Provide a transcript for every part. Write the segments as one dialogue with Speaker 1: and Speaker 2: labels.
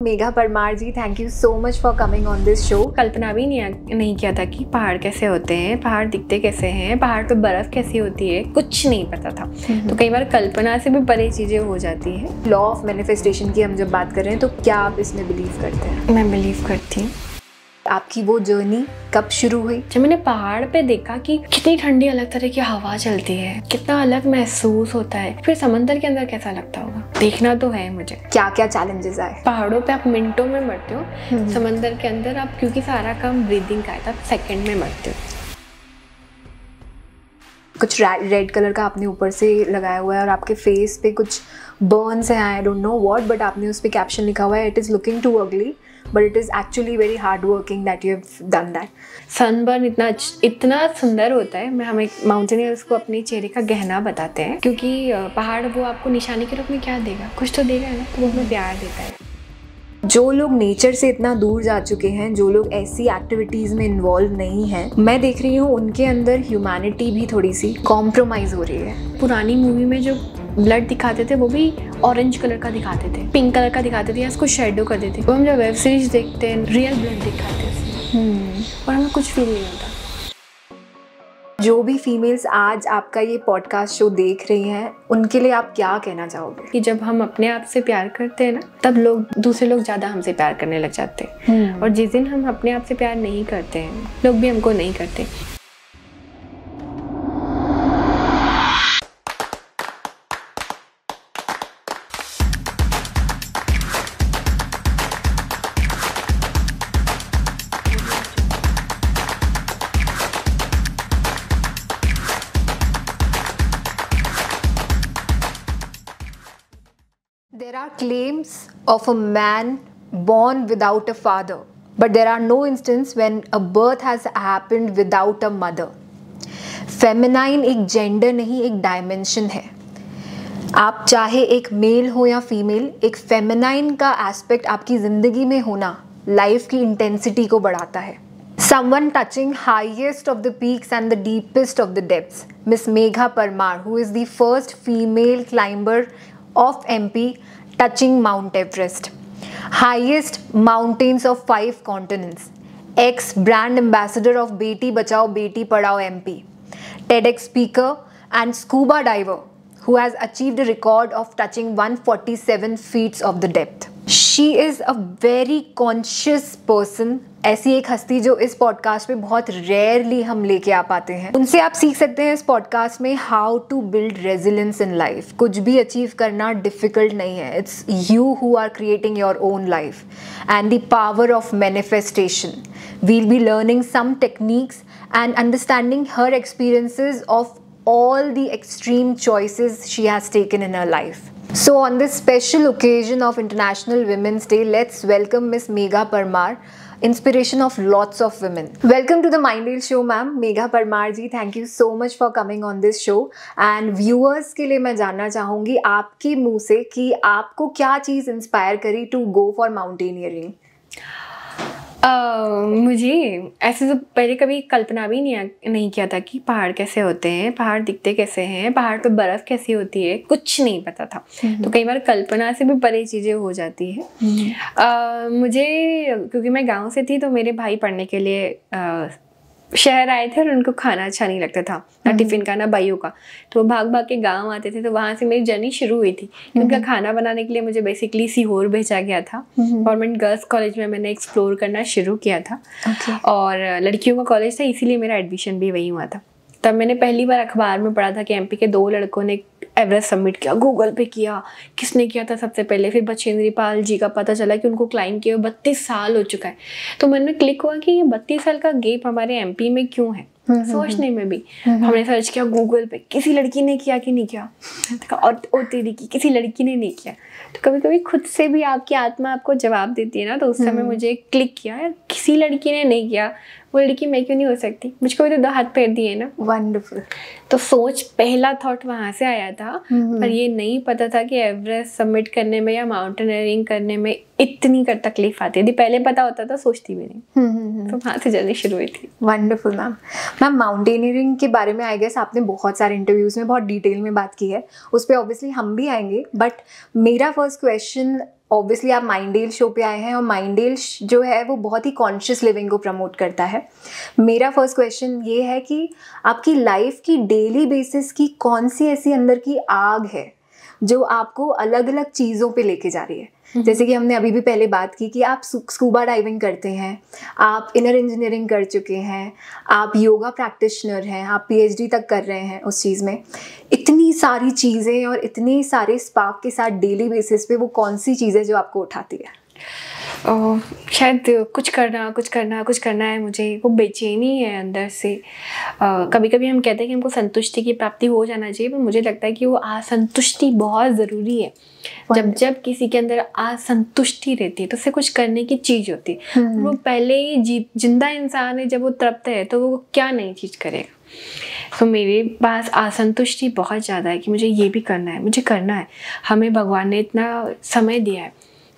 Speaker 1: Megha Parmar ji, thank you so much for coming on this show.
Speaker 2: कल्पना भी नहीं किया था कि पहाड़ कैसे होते हैं, पहाड़ दिखते कैसे हैं, पहाड़ पे बर्फ कैसी होती है, कुछ नहीं पता था। तो कई बार कल्पना से भी परे चीज़ें हो जाती है।
Speaker 1: लॉ ऑफ मैनिफेस्टेशन की हम जब बात कर रहे हैं तो क्या आप इसमें बिलीव करते हैं?
Speaker 2: मैं बिलीव करती हूँ।
Speaker 1: आपकी वो जर्नी कब शुरू हुई?
Speaker 2: जब मैंने पहाड़ पे देखा कि कितनी ठंडी अलग तरह की हवा चलती है, कितना अलग महसूस होता है, फिर समंदर के अंदर कैसा लगता होगा, देखना तो है मुझे।
Speaker 1: क्या क्या चैलेंजेस आए?
Speaker 2: पहाड़ों पे आप मिनटों में मरते हो, समंदर के अंदर आप क्योंकि सारा काम ब्रीदिंग का है तो आप सेकंड में मरते हो।
Speaker 1: कुछ रेड कलर का आपने ऊपर से लगाया हुआ है और आपके फेस पे कुछ बर्न्स हैं, I don't know what, but आपने उस पे कैप्शन लिखा हुआ है, it is looking to ugly but it is actually very hard working that you have done that.
Speaker 2: Sunburn इतना सुंदर होता है। हम माउंटेनियर्स को अपने चेहरे का गहना बताते हैं, क्योंकि पहाड़ वो आपको निशाने के रूप में क्या देगा, कुछ तो देगा ना, तो वो हमें प्यार देता है।
Speaker 1: जो लोग नेचर से इतना दूर जा चुके हैं, जो लोग ऐसी एक्टिविटीज़ में इन्वॉल्व नहीं हैं, मैं देख रही हूँ उनके अंदर ह्यूमैनिटी भी थोड़ी सी कॉम्प्रोमाइज़ हो रही है।
Speaker 2: पुरानी मूवी में जो ब्लड दिखाते थे वो भी ऑरेंज कलर का दिखाते थे, पिंक कलर का दिखाते थे या इसको शेडो कर देते थे। हम जब वेब सीरीज देखते हैं रियल ब्लड दिखाते हैं और हमें कुछ फील नहीं होता।
Speaker 1: जो भी फीमेल्स आज आपका ये पॉडकास्ट शो देख रही हैं, उनके लिए आप क्या कहना चाहोगे?
Speaker 2: कि जब हम अपने आप से प्यार करते हैं ना, तब दूसरे लोग ज़्यादा हमसे प्यार करने लग जाते हैं। और जिस दिन हम अपने आप से प्यार नहीं करते हैं, लोग भी हमको नहीं करते।
Speaker 1: There are claims of a man born without a father, but there are no instances when a birth has happened without a mother. Feminine एक जेंडर नहीं, एक डायमेंशन है। आप चाहे एक मेल हो या फीमेल, एक फेमिनाइन का एस्पेक्ट आपकी ज़िंदगी में होना लाइफ की इंटेंसिटी को बढ़ाता है। Someone touching highest of the peaks and the deepest of the depths, Miss Megha Parmar, who is the first female climber of MP touching Mount Everest, highest mountains of 5 continents, ex-brand ambassador of Beti Bachao Beti Padhao MP, TEDx speaker and scuba diver who has achieved a record of touching 147 feet of the depth. She is a very conscious person. ऐसी एक हस्ती जो इस podcast पे बहुत rarely हम लेके आ पाते हैं। उनसे आप सीख सकते हैं इस पॉडकास्ट में how to build resilience in life. कुछ भी अचीव करना डिफिकल्ट नहीं है, it's you who are creating your own life and the power of manifestation. We'll be learning some techniques and understanding her experiences of all the extreme choices she has taken in her life. So on this special occasion of International Women's Day, let's welcome Miss Megha Parmar, inspiration of lots of women. Welcome to the Mindale Show, ma'am. Megha Parmar ji, thank you so much for coming on this show. And viewers के लिए मैं जानना चाहूँगी आपके मुँह से कि आपको क्या चीज़ इंस्पायर करी to go for mountaineering?
Speaker 2: मुझे ऐसे तो पहले कभी कल्पना भी नहीं किया था कि पहाड़ कैसे होते हैं, पहाड़ दिखते कैसे हैं, पहाड़ पे बर्फ कैसी होती है, कुछ नहीं पता था। तो कई बार कल्पना से भी परे चीज़ें हो जाती है। मुझे क्योंकि मैं गांव से थी तो मेरे भाई पढ़ने के लिए शहर आए थे और उनको खाना अच्छा नहीं लगता था, ना टिफ़िन का ना भाइयों का, तो वो भाग भाग के गांव आते थे। तो वहाँ से मेरी जर्नी शुरू हुई थी। उनका खाना बनाने के लिए मुझे बेसिकली सीहोर भेजा गया था। गवर्नमेंट गर्ल्स कॉलेज में मैंने एक्सप्लोर करना शुरू किया था। और लड़कियों का कॉलेज था, इसीलिए मेरा एडमिशन भी वहीं हुआ था। तब मैंने पहली बार अखबार में पढ़ा था कि एमपी के 2 लड़कों ने एवरेस्ट सबमिट किया। गूगल पे किया, किसने किया था सबसे पहले, फिर बछेंद्री पाल जी का पता चला कि उनको क्लाइंब किया 32 साल हो चुका है। तो मन में क्लिक हुआ कि ये 32 साल का गैप हमारे एमपी में क्यों है। सोचने में भी हमने सर्च किया गूगल पे, किसी लड़की ने किया कि नहीं किया, और तेरी की किसी लड़की ने नहीं किया। तो कभी कभी खुद से भी आपकी आत्मा आपको जवाब देती है ना। तो उस समय मुझे क्लिक किया, यार किसी लड़की ने नहीं किया, वो लड़की मैं क्यों नहीं हो सकती, मुझको भी तो 2 हाथ पैर दिए ना।
Speaker 1: वंडरफुल।
Speaker 2: तो सोच पहला थॉट वहाँ से आया था। पर ये नहीं पता था कि एवरेस्ट सबमिट करने में या माउंटेनियरिंग करने में इतनी तकलीफ आती है। पहले पता होता था सोचती भी नहीं। तो वहाँ से जर्नी शुरू हुई थी।
Speaker 1: Wonderful ma'am. मैम माउंटेनियरिंग के बारे में आई गेस आपने बहुत सारे इंटरव्यूज़ में बहुत डिटेल में बात की है, उस पर ऑब्वियसली हम भी आएंगे। बट मेरा फर्स्ट क्वेश्चन ऑब्वियसली आप माइंडेल शो पे आए हैं और माइंडेल जो है वो बहुत ही कॉन्शियस लिविंग को प्रमोट करता है। मेरा फर्स्ट क्वेश्चन ये है कि आपकी लाइफ की डेली बेसिस की कौन सी ऐसी अंदर की आग है जो आपको अलग अलग चीज़ों पे लेके जा रही है? जैसे कि हमने अभी भी पहले बात की कि आप स्कूबा डाइविंग करते हैं, आप इनर इंजीनियरिंग कर चुके हैं, आप योगा प्रैक्टिशनर हैं, आप पीएचडी तक कर रहे हैं उस चीज़ में। इतनी सारी चीज़ें और इतने सारे स्पार्क के साथ डेली बेसिस पे वो कौन सी चीज़ है जो आपको उठाती है?
Speaker 2: शायद कुछ करना है मुझे, वो बेचैनी है अंदर से। कभी कभी हम कहते हैं कि हमको संतुष्टि की प्राप्ति हो जाना चाहिए, पर मुझे लगता है कि वो असंतुष्टि बहुत ज़रूरी है। जब किसी के अंदर असंतुष्टि रहती है तो उससे कुछ करने की चीज़ होती है। वो पहले ही जिंदा इंसान है, जब वो तड़पता है तो वो क्या नई चीज़ करेगा। तो मेरे पास असंतुष्टि बहुत ज़्यादा है कि मुझे ये भी करना है, मुझे करना है। हमें भगवान ने इतना समय दिया है,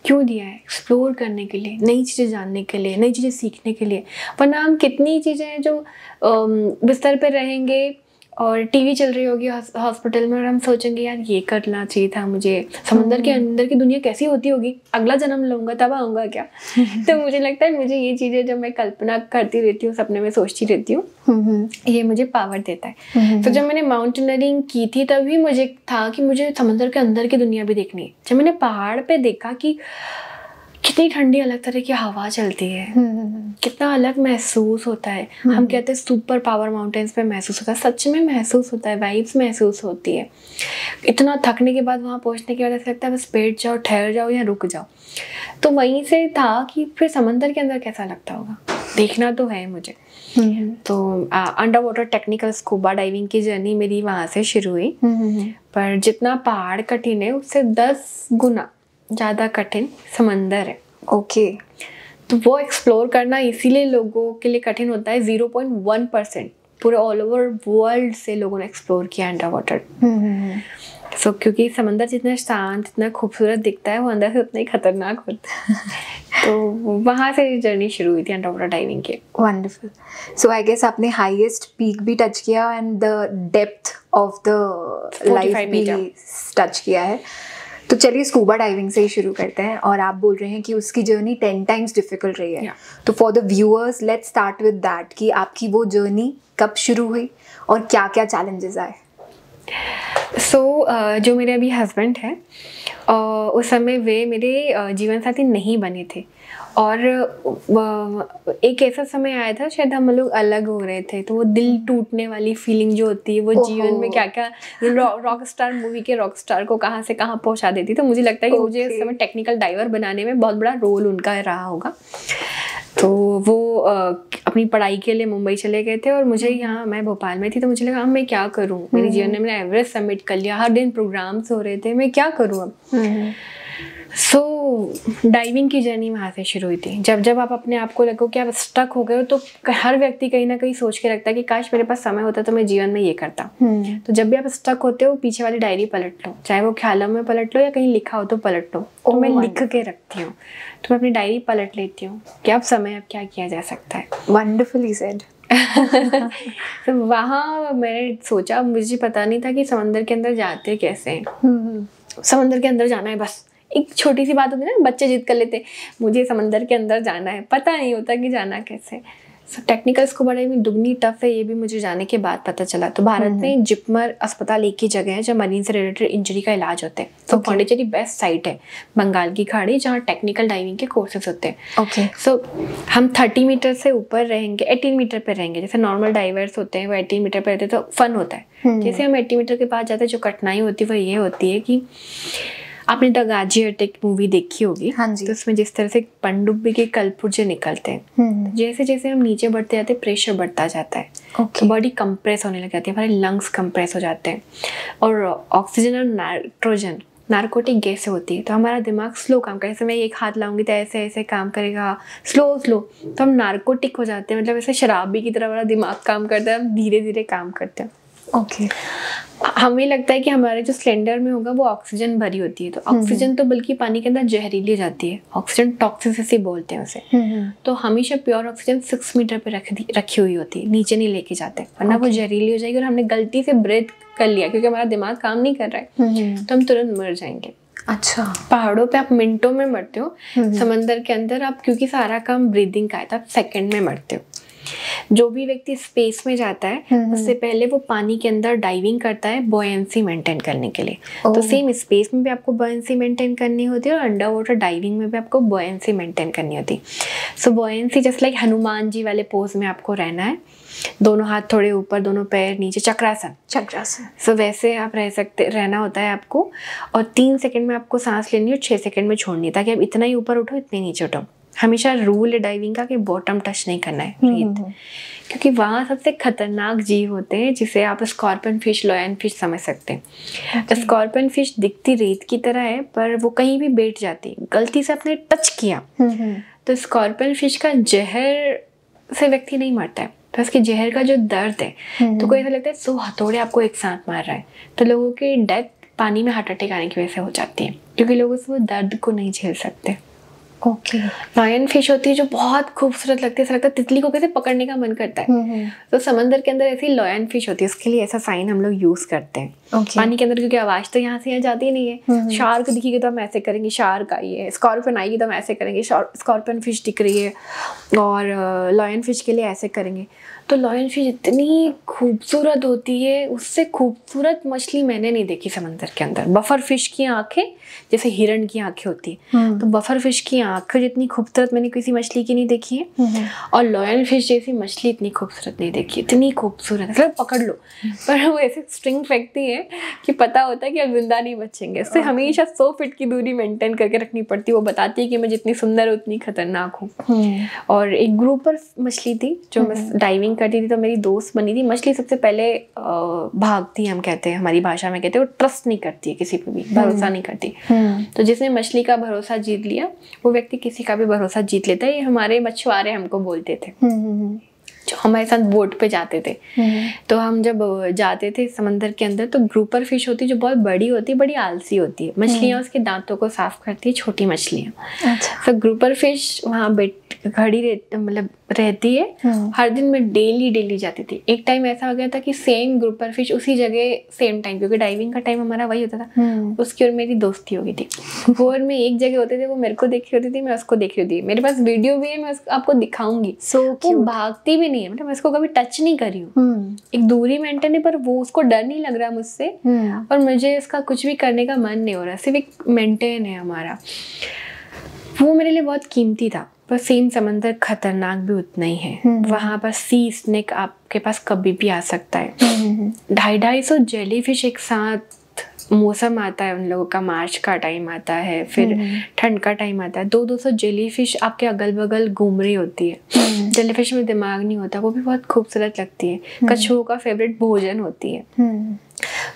Speaker 2: क्यों दिया है? एक्सप्लोर करने के लिए, नई चीज़ें जानने के लिए, नई चीज़ें सीखने के लिए। वरना हम कितनी चीज़ें हैं जो बिस्तर पे रहेंगे और टीवी चल रही होगी हॉस्पिटल में और हम सोचेंगे यार ये करना चाहिए था मुझे। समंदर के अंदर की दुनिया कैसी होती होगी, अगला जन्म लूँगा तब आऊँगा क्या? तो मुझे लगता है मुझे ये चीज़ें जब मैं कल्पना करती रहती हूँ, सपने में सोचती रहती हूँ, ये मुझे पावर देता है। तो जब मैंने माउंटेनियरिंग की थी तभी मुझे था कि मुझे समंदर के अंदर की दुनिया भी देखनी है। जब मैंने पहाड़ पे देखा कि कितनी ठंडी अलग तरह की हवा चलती है, कितना अलग महसूस होता है। हम कहते हैं सुपर पावर माउंटेन्स पे महसूस होता है, सच में महसूस होता है, वाइब्स महसूस होती है। इतना थकने के बाद वहाँ पहुँचने के बाद ऐसा लगता है बस बैठ जाओ, ठहर जाओ या रुक जाओ। तो वहीं से था कि फिर समंदर के अंदर कैसा लगता होगा, देखना तो है मुझे। तो under water technical scuba diving की जर्नी मेरी वहाँ से शुरू हुई। पर जितना पहाड़ कठिन है उससे 10 गुना ज़्यादा कठिन समंदर है।
Speaker 1: ओके।
Speaker 2: तो वो एक्सप्लोर करना इसीलिए लोगों के लिए कठिन होता है। 0.1% पूरे ऑल ओवर वर्ल्ड से लोगों ने एक्सप्लोर किया अंडर वाटर। सो क्योंकि समंदर जितना शांत, इतना खूबसूरत दिखता है, वो अंदर से उतना ही खतरनाक होता है। तो वहाँ से जर्नी शुरू हुई थी अंडर वाटर डाइविंग की।
Speaker 1: वंडरफुल। सो आई गेस आपने हाईएस्ट पीक भी टच किया and the depth of the life भी टच किया है। तो चलिए स्कूबा डाइविंग से ही शुरू करते हैं। और आप बोल रहे हैं कि उसकी जर्नी 10 टाइम्स डिफिकल्ट रही है। तो for the viewers let's start with that कि आपकी वो जर्नी कब शुरू हुई और क्या क्या चैलेंजेस आए?
Speaker 2: जो मेरे अभी हस्बैंड हैं, उस समय वे मेरे जीवन साथी नहीं बने थे। और एक ऐसा समय आया था, शायद हम लोग अलग हो रहे थे, तो वो दिल टूटने वाली फीलिंग जो होती है, वो जीवन में क्या क्या रॉक स्टार मूवी के रॉक स्टार को कहाँ से कहाँ पहुँचा देती। तो मुझे लगता है कि मुझे उस समय टेक्निकल डाइवर बनाने में बहुत बड़ा रोल उनका रहा होगा। तो वो अपनी पढ़ाई के लिए मुंबई चले गए थे और मुझे यहाँ, मैं भोपाल में थी, तो मुझे लगा मैं क्या करूँ। मेरे जीवन में मैंने एवरेस्ट सबमिट कर लिया, हर दिन प्रोग्राम्स हो रहे थे, मैं क्या करूँ अब। सो डाइविंग की जर्नी वहाँ से शुरू हुई थी। जब आप अपने आप को लगो कि आप स्टक हो गए हो, तो हर व्यक्ति कहीं ना कहीं सोच के रखता है कि काश मेरे पास समय होता तो मैं जीवन में ये करता। तो जब भी आप स्टक होते हो, पीछे वाली डायरी पलट लो, चाहे वो ख्यालों में पलट लो या कहीं लिखा हो तो पलट लो। तो मैं लिख के रखती हूँ, तो मैं अपनी डायरी पलट लेती हूँ कि अब समय अब क्या किया जा सकता है।
Speaker 1: Wonderfully said.
Speaker 2: तो वहाँ मैंने सोचा, मुझे पता नहीं था कि समंदर के अंदर जाते कैसे हैं। समंदर के अंदर जाना है, बस एक छोटी सी बात होती है ना, बच्चे जिद कर लेते मुझे समंदर के अंदर जाना है, पता नहीं होता कि जाना कैसे। सो टेक्निकल स्कूबा डाइविंग दुगनी टफ है, ये भी मुझे जाने के बाद पता चला। तो भारत में जिपमर अस्पताल एक ही जगह है जहाँ मरीन से रिलेटेड इंजरी का इलाज होते हैं। तो पौंडीचेरी बेस्ट साइट है, बंगाल की खाड़ी, जहाँ टेक्निकल डाइविंग के कोर्सेज होते हैं।
Speaker 1: ओके।
Speaker 2: सो हम 30 मीटर से ऊपर रहेंगे, 18 मीटर पे रहेंगे। जैसे नॉर्मल डाइवर्स होते हैं वो 18 मीटर पे रहते हैं, तो फन होता है। जैसे हम 80 मीटर के पास जाते हैं, जो कठिनाई होती है वो ये होती है कि आपने द गाजियाटिक मूवी देखी होगी।
Speaker 1: हाँ जी।
Speaker 2: तो उसमें जिस तरह से पनडुब्बी के कलपुर्जे निकलते हैं, जैसे जैसे हम नीचे बढ़ते जाते हैं प्रेशर बढ़ता जाता है। तो बॉडी कंप्रेस होने लग जाती है, हमारे लंग्स कंप्रेस हो जाते हैं। और ऑक्सीजन और नाइट्रोजन नार्कोटिक गैस होती है, तो हमारा दिमाग स्लो काम करे। जैसे मैं एक हाथ लाऊंगी तो ऐसे ऐसे काम करेगा, स्लो स्लो, तो हम नार्कोटिक हो जाते हैं। मतलब ऐसे शराबी की तरह हमारा दिमाग काम करता है, हम धीरे धीरे काम करते हैं।
Speaker 1: ओके।
Speaker 2: हमें लगता है कि हमारे जो सिलेंडर में होगा वो ऑक्सीजन भरी होती है, तो ऑक्सीजन तो बल्कि पानी के अंदर जहरीली जाती है। ऑक्सीजन टॉक्सिसिटी बोलते हैं उसे। तो हमेशा प्योर ऑक्सीजन 6 मीटर पे रखी हुई होती है, नीचे नहीं लेके जाते, वरना वो जहरीली हो जाएगी। और हमने गलती से ब्रेथ कर लिया क्योंकि हमारा दिमाग काम नहीं कर रहा है, तो हम तुरंत मर जाएंगे।
Speaker 1: अच्छा,
Speaker 2: पहाड़ों पे आप मिनटों में मरते हो, समंदर के अंदर आप, क्योंकि सारा काम ब्रीदिंग का है, तो आप सेकंड में मरते हो। जो भी व्यक्ति स्पेस में जाता है उससे पहले वो पानी के अंदर डाइविंग करता है बॉयंसी मेंटेन करने के लिए। तो सेम स्पेस में भी आपको बॉयंसी मेंटेन करनी होती है और अंडर वाटर डाइविंग में भी आपको बॉयंसी मेंटेन करनी होती है। सो buoyancy just like Hanuman ji वाले पोज में आपको रहना है, दोनों हाथ थोड़े ऊपर, दोनों पैर नीचे, चक्रासन। सो वैसे आप रहना होता है आपको, और 3 सेकंड में आपको सांस लेनी है और 6 सेकंड में छोड़नी, ताकि आप इतना ही ऊपर उठो इतने नीचे उठो। हमेशा रूल है डाइविंग का कि बॉटम टच नहीं करना है रेत, क्योंकि वहाँ सबसे खतरनाक जीव होते हैं, जिसे आप स्कॉर्पियन फिश, लॉयन फिश समझ सकते हैं। स्कॉर्पियन फिश दिखती रेत की तरह है, पर वो कहीं भी बैठ जाती है। गलती से आपने टच किया तो स्कॉर्पियन फिश का जहर से व्यक्ति नहीं मरता है, तो उसके जहर का जो दर्द है, तो कोई ऐसा लगता है 100 हथौड़े आपको एक साथ मार रहा है। तो लोगों की डेथ पानी में हार्ट अटैक आने की वजह से हो जाती है, क्योंकि लोग वो दर्द को नहीं झेल सकते।
Speaker 1: ओके।
Speaker 2: लॉयन फिश होती है जो बहुत खूबसूरत लगती है, ऐसा लगता है तितली को कैसे पकड़ने का मन करता है। तो समंदर के अंदर ऐसी लॉयन फिश होती है, उसके लिए ऐसा साइन हम लोग यूज करते हैं पानी के अंदर, क्योंकि आवाज तो यहाँ से यहाँ जाती नहीं है। शार्क दिखेगी तो हम ऐसे करेंगे, शार्क आई है। स्कॉर्पियन आएगी तो हम ऐसे करेंगे, स्कॉर्पियन फिश दिख रही है, और लॉयन फिश के लिए ऐसे करेंगे। तो लॉयन फिश इतनी खूबसूरत होती है, उससे खूबसूरत मछली मैंने नहीं देखी समंदर के अंदर। बफर फिश की आंखें जैसे हिरण की आंखें होती है, तो बफर फिश की आंखें जितनी खूबसूरत मैंने किसी मछली की नहीं देखी है, और लॉयन फिश जैसी मछली इतनी खूबसूरत नहीं देखी। इतनी खूबसूरत, मतलब पकड़ लो, पर वो ऐसे स्ट्रिंग फेंकती है कि पता होता है कि अब जिंदा नहीं बचेंगे। इससे हमेशा 100 फीट की दूरी मेंटेन करके रखनी पड़ती है। वो बताती है कि मैं जितनी सुंदर उतनी खतरनाक हूँ। और एक ग्रुपर मछली थी जो मैं डाइविंग करती थी, तो मेरी दोस्त बनी थी। मछली सबसे पहले भागती है, हम कहते हैं, हमारी भाषा में कहते हैं, वो ट्रस्ट नहीं करती है किसी पे भी, भरोसा नहीं करती। तो जिसने मछली का भरोसा जीत लिया वो व्यक्ति किसी का भी भरोसा जीत लेता है। ये हमारे मछुआरे हमको बोलते थे, जो हमारे साथ बोट पे जाते थे। तो हम जब जाते थे समंदर के अंदर, तो ग्रुपर फिश होती है जो बहुत बड़ी होती है, बड़ी आलसी होती है। मछलियाँ उसके दांतों को साफ करती है, छोटी मछलियाँ। तो ग्रुपर फिश वहाँ खड़ी मतलब रहती है। हर दिन मैं डेली जाती थी। एक टाइम ऐसा हो गया था कि सेम ग्रुपर फिश उसी जगह सेम टाइम, क्योंकि डाइविंग का टाइम हमारा वही होता था, उसकी और मेरी दोस्ती हो गई थी। वो और मैं एक जगह होते थे, वो मेरे को देख रही होती थी, मैं उसको देख रही थी। मेरे पास वीडियो भी है, मैं आपको दिखाऊंगी। वो भागती भी नहीं है, मतलब मैं उसको कभी टच नहीं करी हूँ। एक दूरी मेंटेन है, पर वो उसको डर नहीं लग रहा मुझसे, और मुझे इसका कुछ भी करने का मन नहीं हो रहा, सिर्फ एक मेंटेन है हमारा। वो मेरे लिए बहुत कीमती था। पर सेम समंदर खतरनाक भी उतना ही है। वहाँ पर सी स्नेक आपके पास कभी भी आ सकता है। 250-250 जेलीफिश एक साथ, मौसम आता है उन लोगों का, मार्च का टाइम आता है, फिर ठंड का टाइम आता है, 200-200 जेलीफिश आपके अगल बगल घूम रही होती है। जेलीफिश में दिमाग नहीं होता, वो भी बहुत खूबसूरत लगती है। कछुओं का फेवरेट भोजन होती है।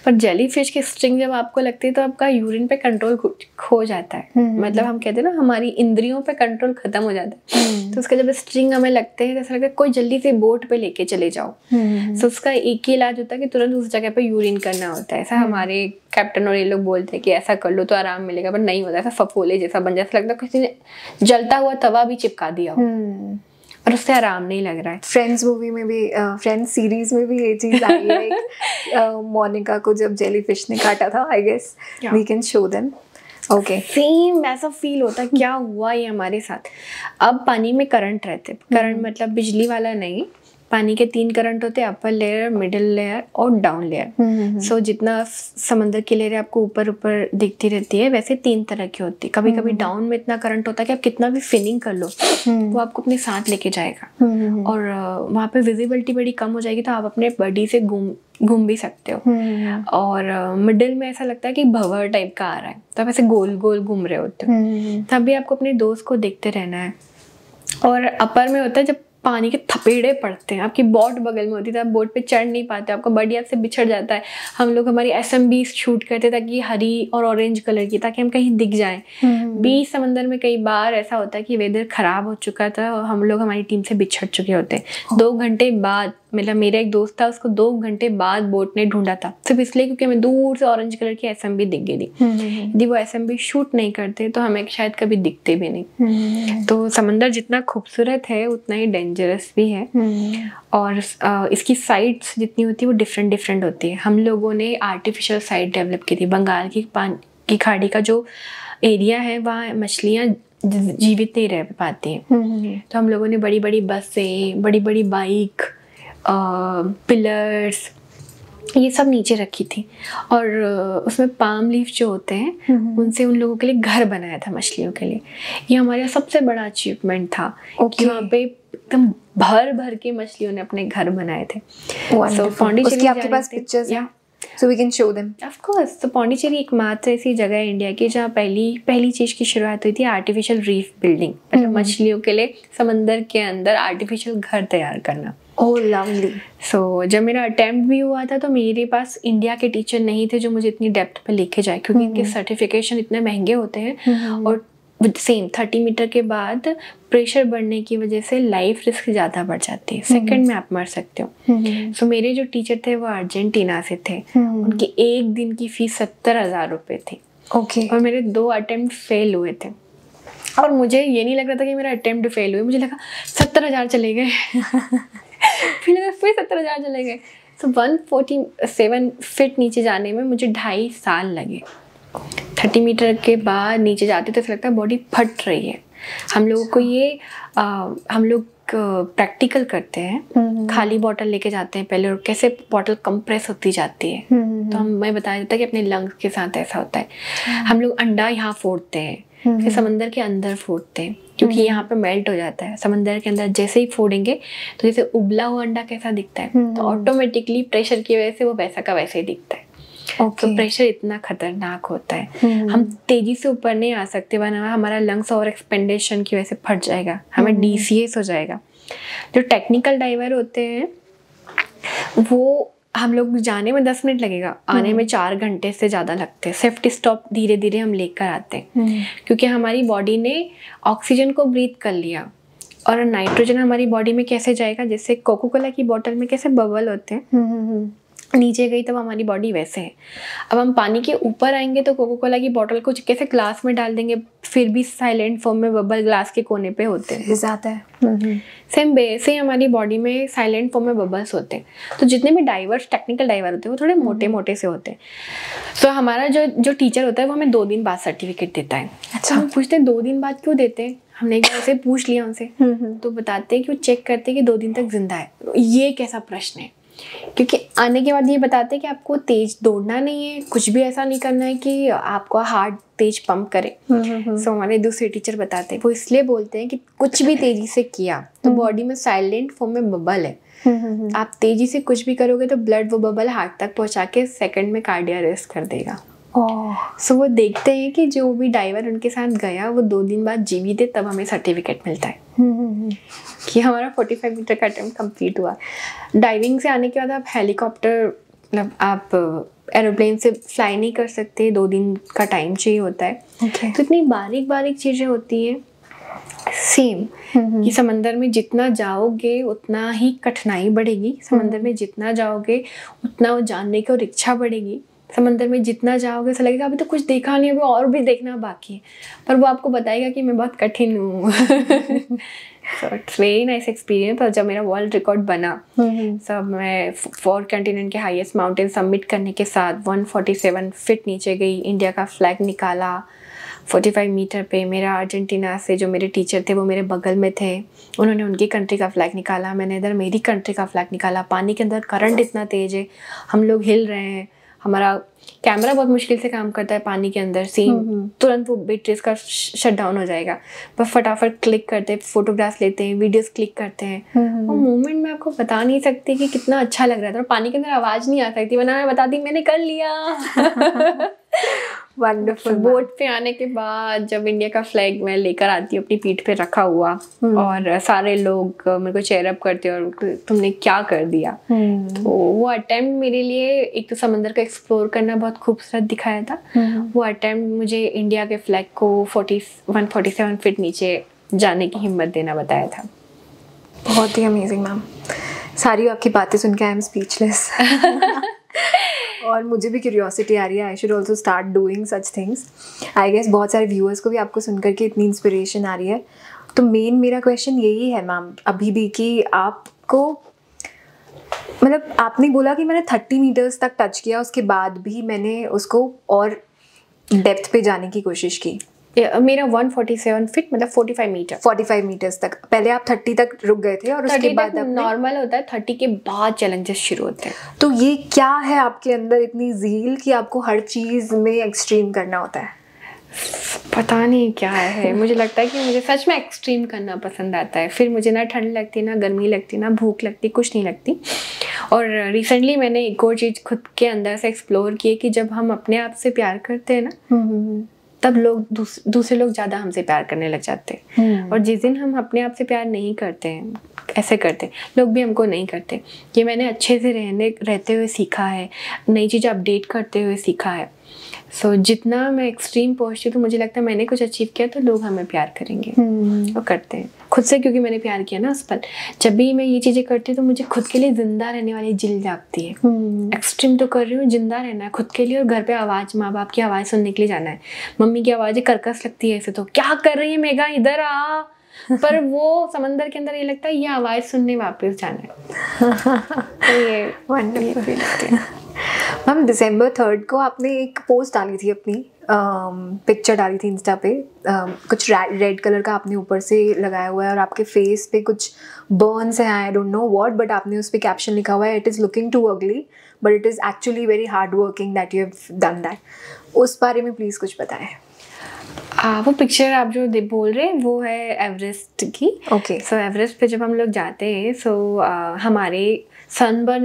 Speaker 2: पर जेलीफिश की स्ट्रिंग जब आपको लगती है तो आपका यूरिन पे कंट्रोल खो जाता है। मतलब हम कहते हैं ना, हमारी इंद्रियों पे कंट्रोल खत्म हो जाता है। तो उसका जब स्ट्रिंग हमें लगते हैं तो ऐसा लगता है कोई जल्दी से बोट पे लेके चले जाओ। तो उसका एक ही इलाज होता है कि तुरंत उस जगह पे यूरिन करना होता है। ऐसा हमारे कैप्टन और ये लोग बोलते हैं कि ऐसा कर लो तो आराम मिलेगा, पर नहीं होता। ऐसा फफोले जैसा बन जाता, लगता है किसी ने जलता हुआ तवा भी चिपका दिया हो, और उससे आराम नहीं लग रहा है।
Speaker 1: फ्रेंड्स मूवी में भी, फ्रेंड्स सीरीज में भी ये चीज आई है। मोनिका को जब जेलीफिश ने काटा था, I guess we can show them. Okay,
Speaker 2: same ऐसा फील होता है, क्या हुआ ये हमारे साथ। अब पानी में करंट रहते, करंट मतलब बिजली वाला नहीं, पानी के 3 करंट होते हैं, अपर लेयर, मिडिल लेयर और डाउन लेयर। सो जितना समंदर की लेयर आपको ऊपर ऊपर दिखती रहती है, वैसे 3 तरह की होती है। कभी कभी डाउन में इतना करंट होता है कि आप कितना भी फिनिंग कर लो वो आपको अपने साथ लेके जाएगा, और वहाँ पे विजिबिलिटी बड़ी कम हो जाएगी, तो आप अपने बॉडी से घूम भी सकते हो। और मिडिल में ऐसा लगता है कि भंवर टाइप का आ रहा है, तो आप ऐसे गोल गोल घूम रहे होते हो, तभी आपको अपने दोस्त को देखते रहना है। और अपर में होता है जब पानी के थपेड़े पड़ते हैं, आपकी बोट बगल में होती है, तो आप बोट पे चढ़ नहीं पाते, आपका बॉडी आपसे बिछड़ जाता है। हम लोग हमारी SMB शूट करते ताकि हरी और ऑरेंज कलर की, ताकि हम कहीं दिख जाएं। बीच समंदर में कई बार ऐसा होता है कि वेदर खराब हो चुका था और हम लोग हमारी टीम से बिछड़ चुके होते हैं। 2 घंटे बाद, मतलब मेरा एक दोस्त था, उसको 2 घंटे बाद बोट ने ढूंढा था, सिर्फ इसलिए क्योंकि हमें दूर से ऑरेंज कलर की SMB दिख गई थी। यदि वो SMB शूट नहीं करते तो हमें शायद कभी दिखते भी नहीं। तो समंदर जितना खूबसूरत है उतना ही डेंजरस भी है। और इसकी साइट्स जितनी होती है वो डिफरेंट होती है। हम लोगों ने आर्टिफिशियल साइट डेवलप की थी। बंगाल की की खाड़ी का जो एरिया है वहाँ मछलियाँ जीवित नहीं रह पाती हैं। तो हम लोगों ने बड़ी बड़ी बसें, बड़ी बड़ी बाइक, पिलर्स, ये सब नीचे रखी थी और उसमें पाम लीफ जो होते हैं उनसे उन लोगों के लिए घर बनाया था मछलियों के लिए। ये हमारा सबसे बड़ा अचीवमेंट था कि वहाँ पे एकदम भर भर के मछलियों ने अपने घर बनाए थे।
Speaker 1: So, उसकी आपके पास पिक्चर्स हैं? So we can show them.
Speaker 2: Of course. तो पौंडीचेरी एकमात्र ऐसी जगह है इंडिया की जहाँ पहली चीज़ की शुरुआत हुई थी आर्टिफिशियल रीफ बिल्डिंग, मतलब मछलियों के लिए समंदर के अंदर आर्टिफिशियल घर तैयार करना।
Speaker 1: Oh, lovely.
Speaker 2: So जब मेरा अटेम्प्ट भी हुआ था तो मेरे पास इंडिया के टीचर नहीं थे जो मुझे इतनी डेप्थ पे लेके जाए, क्योंकि इनके सर्टिफिकेशन इतने महंगे होते हैं और सेम 30 मीटर के बाद प्रेशर बढ़ने की वजह से लाइफ रिस्क ज़्यादा बढ़ जाती है, सेकंड में आप मर सकते हो। सो मेरे जो टीचर थे वो अर्जेंटीना से थे, उनकी एक दिन की फीस 70,000 रुपये थी।
Speaker 1: ओके।
Speaker 2: और मेरे 2 अटेम्प्ट फेल हुए थे और मुझे ये नहीं लग रहा था कि मेरा अटेम्प्ट फेल हुए, मुझे लगा 70,000 चले गए फिर लगा फिर 70,000 चले गए। सो 147 फीट नीचे जाने में मुझे 2.5 साल लगे। 30 मीटर के बाद नीचे जाते तो ऐसा लगता है बॉडी फट रही है। हम लोगों को ये हम लोग प्रैक्टिकल करते हैं, खाली बॉटल लेके जाते हैं पहले और कैसे बॉटल कंप्रेस होती जाती है। तो मैं बताया जाता है कि अपने लंग्स के साथ ऐसा होता है। हम लोग अंडा यहाँ फोड़ते हैं, फिर समंदर के अंदर फोड़ते हैं क्योंकि यहाँ पे मेल्ट हो जाता है। समंदर के अंदर जैसे ही फोड़ेंगे तो जैसे उबला हुआ अंडा कैसा दिखता है, तो ऑटोमेटिकली प्रेशर की वजह से वो वैसा का वैसे ही दिखता है। तो प्रेशर इतना खतरनाक होता है, हम तेजी से ऊपर नहीं आ सकते वरना हमारा लंग्स और एक्सपेंडेशन की वजह से फट जाएगा, हमें DCS हो जाएगा। जो टेक्निकल डाइवर होते हैं वो हम लोग जाने में 10 मिनट लगेगा, आने में 4 घंटे से ज़्यादा लगते हैं। सेफ्टी स्टॉप धीरे धीरे हम लेकर आते हैं क्योंकि हमारी बॉडी ने ऑक्सीजन को ब्रीथ कर लिया और नाइट्रोजन हमारी बॉडी में कैसे जाएगा, जैसे कोको कोला की बोतल में कैसे बबल होते हैं नीचे गई तब हमारी बॉडी वैसे है। अब हम पानी के ऊपर आएंगे तो कोको कोला की बोतल को कैसे ग्लास में डाल देंगे, फिर भी साइलेंट फॉर्म में बबल ग्लास के कोने पे होते हैं।
Speaker 1: ज़्यादा है
Speaker 2: सेम वैसे ही हमारी बॉडी में साइलेंट फॉर्म में बबल्स होते हैं। तो जितने भी डाइवर्स टेक्निकल डाइवर होते हैं वो थोड़े मोटे मोटे से होते हैं। तो हमारा जो टीचर होता है वो हमें 2 दिन बाद सर्टिफिकेट देता है। अच्छा, हम पूछते हैं 2 दिन बाद क्यों देते हैं, हमने एक बार से पूछ लिया उनसे तो बताते हैं कि वो चेक करते हैं कि 2 दिन तक जिंदा है। ये कैसा प्रश्न है, क्योंकि आने के बाद ये बताते हैं कि आपको तेज दौड़ना नहीं है, कुछ भी ऐसा नहीं करना है कि आपको हार्ट तेज पंप करे। सो हमारे दूसरे टीचर बताते हैं, वो इसलिए बोलते हैं कि कुछ भी तेजी से किया तो बॉडी में साइलेंट फॉर्म में बबल है, आप तेजी से कुछ भी करोगे तो ब्लड वो बबल हार्ट तक पहुंचा के सेकंड में कार्डियक अरेस्ट कर देगा। सो वो देखते हैं कि जो भी डाइवर उनके साथ गया वो 2 दिन बाद जीवित है, तब हमें सर्टिफिकेट मिलता है कि हमारा 45 मीटर का अटेम्प्ट कंप्लीट हुआ। डाइविंग से आने के बाद आप हेलीकॉप्टर, मतलब आप एरोप्लेन से फ्लाई नहीं कर सकते, 2 दिन का टाइम चाहिए होता है। तो इतनी बारीक बारीक चीज़ें होती हैं सेम कि समंदर में जितना जाओगे उतना ही कठिनाई बढ़ेगी, समंदर में जितना जाओगे उतना वो जानने की और इच्छा बढ़ेगी। समंदर में जितना जाओगे ऐसा लगेगा अभी तो कुछ देखा नहीं है, अभी और भी देखना बाकी है, पर वो आपको बताएगा कि मैं बहुत कठिन हूँ। So it's very nice experience. और जब मेरा वर्ल्ड रिकॉर्ड बना सब मैं 4 कंटिनेंट के हाईएस्ट माउंटेन सबमिट करने के साथ 147 फीट नीचे गई, इंडिया का फ्लैग निकाला 45 मीटर पे। मेरा अर्जेंटीना से जो मेरे टीचर थे वो मेरे बगल में थे, उन्होंने उनकी कंट्री का फ्लैग निकाला, मैंने इधर मेरी कंट्री का फ्लैग निकाला। पानी के अंदर करंट इतना तेज है, हम लोग हिल रहे हैं, हमारा कैमरा बहुत मुश्किल से काम करता है पानी के अंदर, सीन तुरंत वो बैटरीज का शट डाउन हो जाएगा, पर फटाफट क्लिक करते हैं, फोटोग्राफ्स लेते हैं, वीडियोस क्लिक करते हैं। वो मोमेंट मैं आपको बता नहीं सकती कि कितना अच्छा लग रहा था। और पानी के अंदर आवाज़ नहीं आ सकती वरना मैं बता दी मैंने कर लिया। वंडरफुल। बोट पे आने के बाद जब इंडिया का फ्लैग मैं लेकर आती हूँ अपनी पीठ पे रखा हुआ और सारे लोग मेरे को चेयर अप करते हैं और तुमने क्या कर दिया, तो वो अटेम्प्ट मेरे लिए एक तो समंदर का एक्सप्लोर करना बहुत खूबसूरत दिखाया था। वो अटेम्प्ट मुझे इंडिया के फ्लैग को 147 फीट नीचे जाने की हिम्मत देना बताया था।
Speaker 1: बहुत ही अमेजिंग मैम, सारी आपकी बातें सुन के आई एम स्पीचलेस। और मुझे भी क्यूरियोसिटी आ रही है, I should also start doing such things. I guess बहुत सारे व्यूअर्स को भी आपको सुनकर के इतनी इंस्पिरेशन आ रही है। तो मेन मेरा क्वेश्चन यही है मैम अभी भी कि आपको, मतलब आपने बोला कि मैंने 30 मीटर्स तक टच किया, उसके बाद भी मैंने उसको और डेप्थ पे जाने की कोशिश की?
Speaker 2: मेरा 147 फीट मतलब 45 मीटर,
Speaker 1: 45 मीटर्स तक। पहले आप 30 तक रुक गए थे और उसके बाद
Speaker 2: नॉर्मल होता है, 30 के बाद चैलेंजेस शुरू होते हैं।
Speaker 1: तो ये क्या है आपके अंदर इतनी ज़ील कि आपको हर चीज़ में एक्सट्रीम करना होता है?
Speaker 2: पता नहीं क्या है, मुझे लगता है कि मुझे सच में एक्सट्रीम करना पसंद आता है। फिर मुझे ना ठंड लगती, ना गर्मी लगती, ना भूख लगती, कुछ नहीं लगती। और रिसेंटली मैंने एक और चीज़ खुद के अंदर से एक्सप्लोर की है कि जब हम अपने आप से प्यार करते हैं ना, तब लोग दूसरे लोग ज़्यादा हमसे प्यार करने लग जाते हैं। और जिस दिन हम अपने आप से प्यार नहीं करते हैं, ऐसे करते लोग भी हमको नहीं करते। ये मैंने अच्छे से रहते हुए सीखा है, नई चीज़ अपडेट करते हुए सीखा है। सो जितना मैं एक्सट्रीम पहुँचती हूँ तो मुझे लगता है मैंने कुछ अचीव किया तो लोग हमें प्यार करेंगे, और करते हैं खुद से, क्योंकि मैंने प्यार किया ना उस पल। जब भी मैं ये चीज़ें करती हूँ तो मुझे खुद के लिए जिंदा रहने वाली जिल जागती है। एक्सट्रीम तो कर रही हूँ, जिंदा रहना है खुद के लिए। और घर पे आवाज़, माँ बाप की आवाज़ सुनने के लिए जाना है। मम्मी की आवाज़ें कर्कश लगती है ऐसे, तो क्या कर रही है मेघा, इधर आ। पर वो समंदर के अंदर ये लगता है ये आवाज़ सुनने वापस जाना है। तो ये वंडरफुल।
Speaker 1: मैम December 3rd को आपने एक पोस्ट डाली थी, अपनी पिक्चर डाली थी इंस्टा पे। कुछ रेड कलर का आपने ऊपर से लगाया हुआ है और आपके फेस पे कुछ बर्न्स हैं, I don't know what, but आपने उस पर कैप्शन लिखा हुआ है, it is looking to ugly but it is actually very hard working that you have done that. उस बारे में प्लीज़ कुछ बताएं।
Speaker 2: वो पिक्चर आप जो बोल रहे हैं वो है एवरेस्ट की।
Speaker 1: ओके।
Speaker 2: सो एवरेस्ट पे जब हम लोग जाते हैं, सो हमारे सनबर्न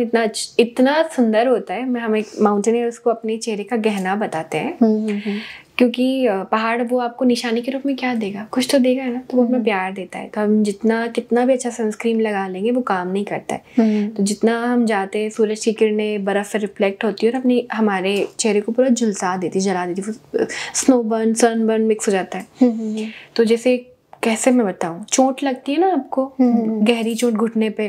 Speaker 2: इतना सुंदर होता है। हम एक माउंटेनियर उसको अपने चेहरे का गहना बताते हैं। क्योंकि पहाड़ वो आपको निशानी के रूप में क्या देगा, कुछ तो देगा ना, तो वो हमें प्यार देता है। तो हम कितना भी अच्छा सनस्क्रीन लगा लेंगे वो काम नहीं करता है। तो जितना हम जाते हैं, सूरज की किरणें बर्फ़ से रिफ्लेक्ट होती है और हमारे चेहरे को पूरा जला देती, स्नोबर्न सनबर्न मिक्स हो जाता है। तो जैसे कैसे मैं बताऊँ, चोट लगती है ना आपको, गहरी चोट घुटने पे,